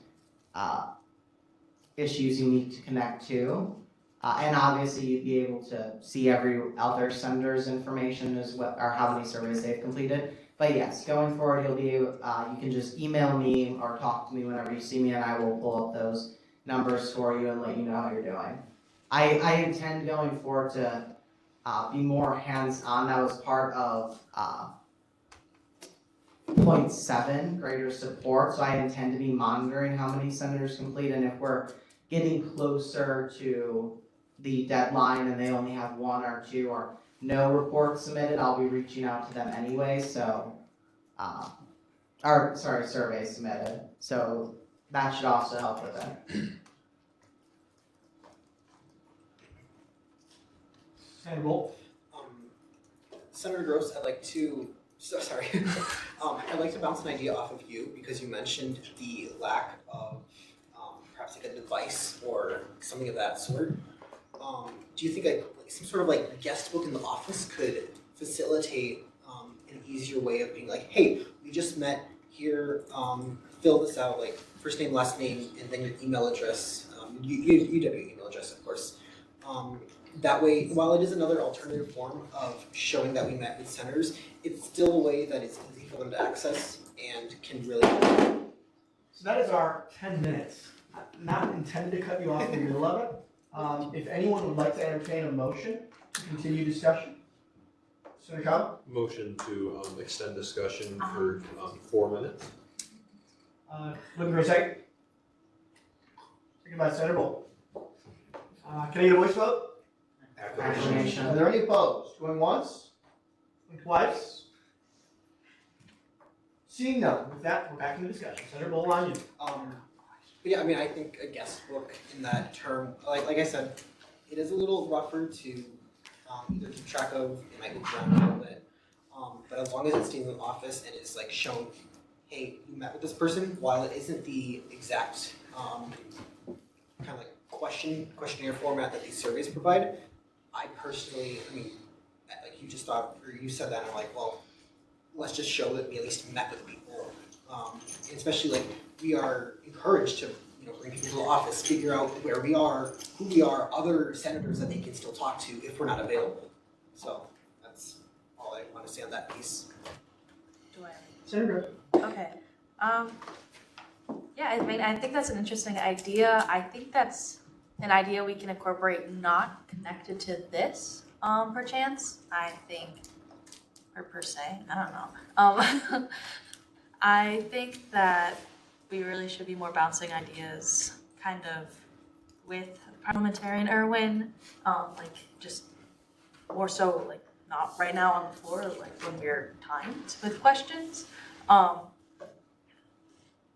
issues you need to connect to. And obviously you'd be able to see every other senator's information as well, or how many surveys they've completed. But yes, going forward, you'll be able, you can just email me or talk to me whenever you see me, and I will pull up those numbers for you and let you know how you're doing. I intend going forward to be more hands-on. That was part of point 7, greater support. So I intend to be monitoring how many senators complete, and if we're getting closer to the deadline and they only have 1 or 2 or no reports submitted, I'll be reaching out to them anyway. So, surveys submitted. So that should also help with it. Senator Wolf. Senator Gross, I'd like to bounce an idea off of you, because you mentioned the lack of perhaps like a device or something of that sort. Do you think some sort of guest book in the office could facilitate an easier way of being like, hey, we just met here, fill this out, like first name, last name, and then your email address, UW email address, of course. That way, while it is another alternative form of showing that we met with senators, it's still a way that is easy for them to access and can really help. So that is our 10 minutes. Not intended to cut you off in the middle of it. If anyone would like to entertain a motion to continue discussion. Senator Cobb? Motion to extend discussion for 4 minutes. Looking for a second? Second by Senator Bolt. Can I get a voice vote? Acclamation. Are there any opposed? Going once? Going twice? Seeing none, with that, we're back in the discussion. Senator Bolt, on you. But yeah, I mean, I think a guest book in that term, like I said, it is a little rougher to either keep track of. It might move around a little bit, but as long as it stays in the office and it's shown, hey, you met with this person, while it isn't the exact kind of questionnaire format that these surveys provide, I personally, you just thought, or you said that, and I'm like, well, let's just show that we at least met with people, and especially we are encouraged to bring people to the office, figure out where we are, who we are, other senators that they can still talk to if we're not available. So that's all I want to say on that piece. Do I? Senator. Okay. Yeah, I think that's an interesting idea. I think that's an idea we can incorporate not connected to this, perchance. I think, or per se, I don't know. I think that we really should be more bouncing ideas, kind of, with parliamentarian Irwin, like just more so like not right now on the floor, like when we're timed with questions.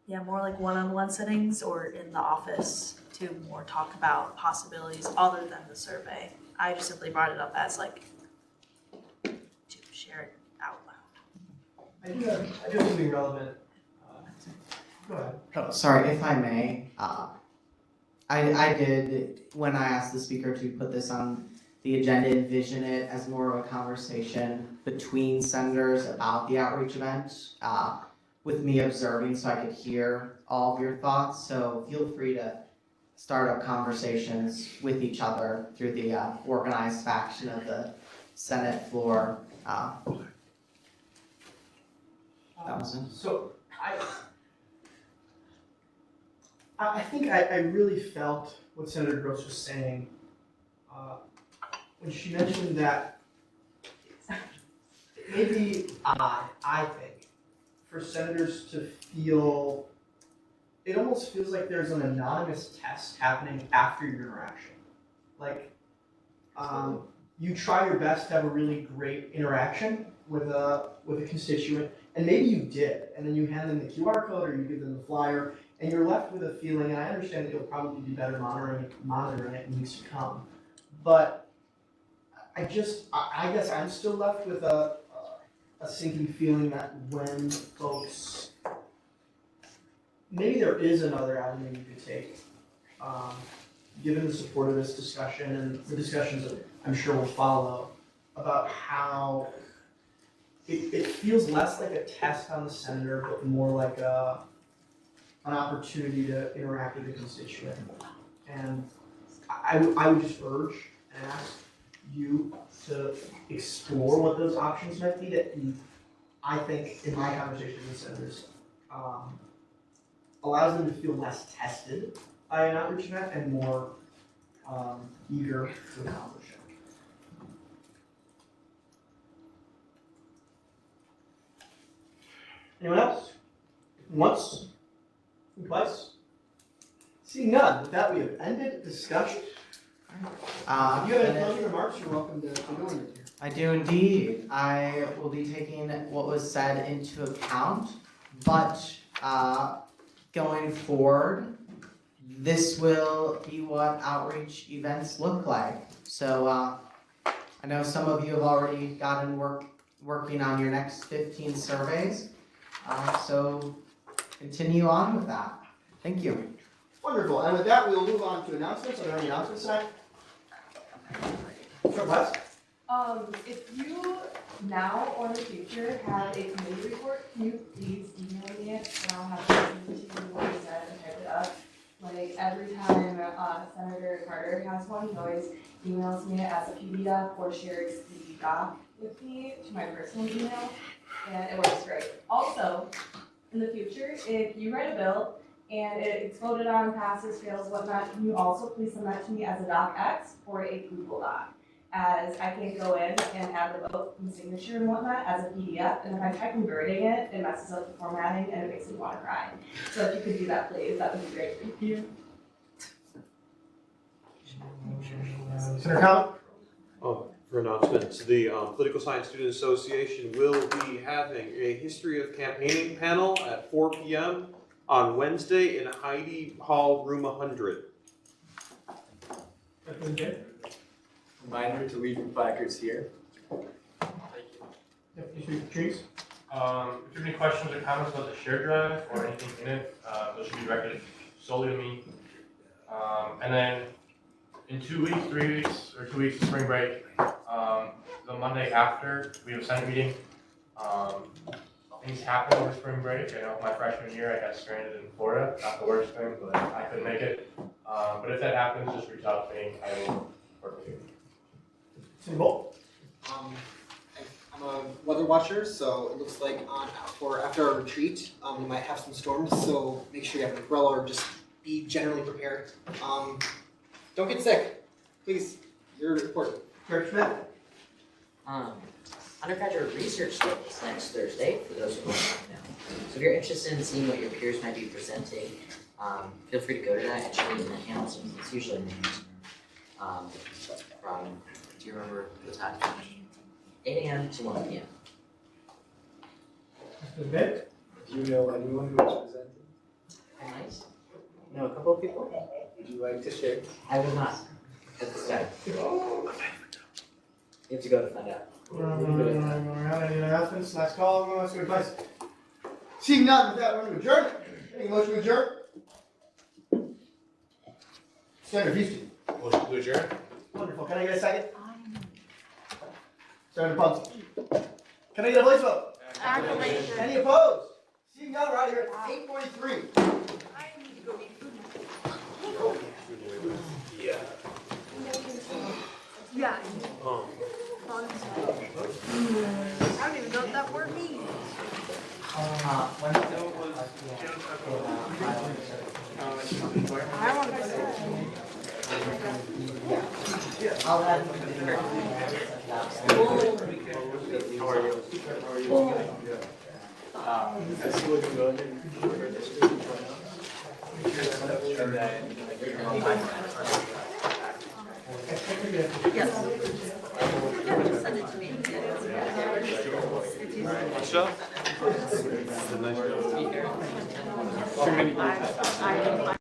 Yeah, more like one-on-one settings or in the office to more talk about possibilities other than the survey. I just simply brought it up as like to share it out loud. I do have something relevant. Go ahead. Oh, sorry, if I may, I did, when I asked the speaker to put this on the agenda, envision it as more of a conversation between senators about the outreach event, with me observing so I could hear all of your thoughts. So feel free to start up conversations with each other through the organized faction of the Senate floor. That was it. So I think I really felt what Senator Gross was saying when she mentioned that it may be odd, I think, for senators to feel, it almost feels like there's an anonymous test happening after your interaction. Like, you try your best to have a really great interaction with a constituent, and maybe you did, and then you hand them the QR code or you give them the flyer, and you're left with a feeling, and I understand that you'll probably be better monitoring it in weeks to come, but I guess I'm still left with a sinking feeling that when folks, maybe there is another avenue you could take, given the support of this discussion and the discussions that I'm sure will follow about how it feels less like a test on the senator, but more like an opportunity to interact with the constituent. And I would just urge and ask you to explore what those options might be that I think in my conversations with senators allows them to feel less tested by an outreach event and more eager to accomplish it. Anyone else? Once? Twice? Seeing none, with that we have ended discussion. If you have any closing remarks, you're welcome to join me. I do indeed. I will be taking what was said into account, but going forward, this will be what outreach events look like. So I know some of you have already gotten working on your next 15 surveys, so continue on with that. Thank you. Wonderful, and with that, we'll move on to announcements. Are there any announcements tonight? Sure, Wes? If you now or in the future have a committee report, can you please email me it and I'll have to listen to what you said and type it up. Like every time Senator Carter has one, he always emails me it as a PDF or shares the doc with me to my personal email, and it works great. Also, in the future, if you write a bill and it's voted on, passes, fails, whatnot, can you also please send that to me as a docx or a Google Doc? As I can go in and add the vote and signature and whatnot as a PDF, and if I try converting it, it messes up the formatting and it makes me want to cry. So if you could do that, please, that would be great. Thank you. Senator Collins? Oh, for announcements, the Political Science Student Association will be having a history of campaigning panel at 4 p.m. on Wednesday in Heidi Hall, room 100. Reminder to leave your placards here. If you have any questions or comments about the share drive or anything in it, those should be directed solely to me. And then in 2 weeks, 3 weeks, or 2 weeks of spring break, the Monday after, we have a Senate meeting. Things happen over spring break. I know my freshman year I got stranded in Florida. Not the worst thing, but I couldn't make it. But if that happens, just reach out to me. I will work with you. I'm a weather watcher, so it looks like after our retreat, we might have some storms. So make sure you have an umbrella or just be generally prepared. Don't get sick, please. You're important. Director Schmidt? Undergraduate research day is next Thursday, for those who don't know. So if you're interested in seeing what your peers might be presenting, feel free to go to that. It should be in the Hamilton. It's usually in the Hamilton. Do you remember the time? 8 a.m. to 1 p.m. Mr. Vic? Do you know anyone who is presenting? Nice. Know a couple of people? Would you like to share? I will not at this time. You have to go to find out. Any announcements? Last call. Let's go to advice. Seeing none, with that, we're going to adjourn. Any motion to adjourn? Senator Houston. Motion to adjourn? Wonderful. Can I get a second? Senator Pumpkin. Can I get a voice vote? Acclamation. Any opposed? Seeing none, we're out of here at 8:43. Yeah. Yeah. I don't even know what that word means. I want to go there. I'll have How are you? I see what you're doing. Yes. Send it to me. What's up? I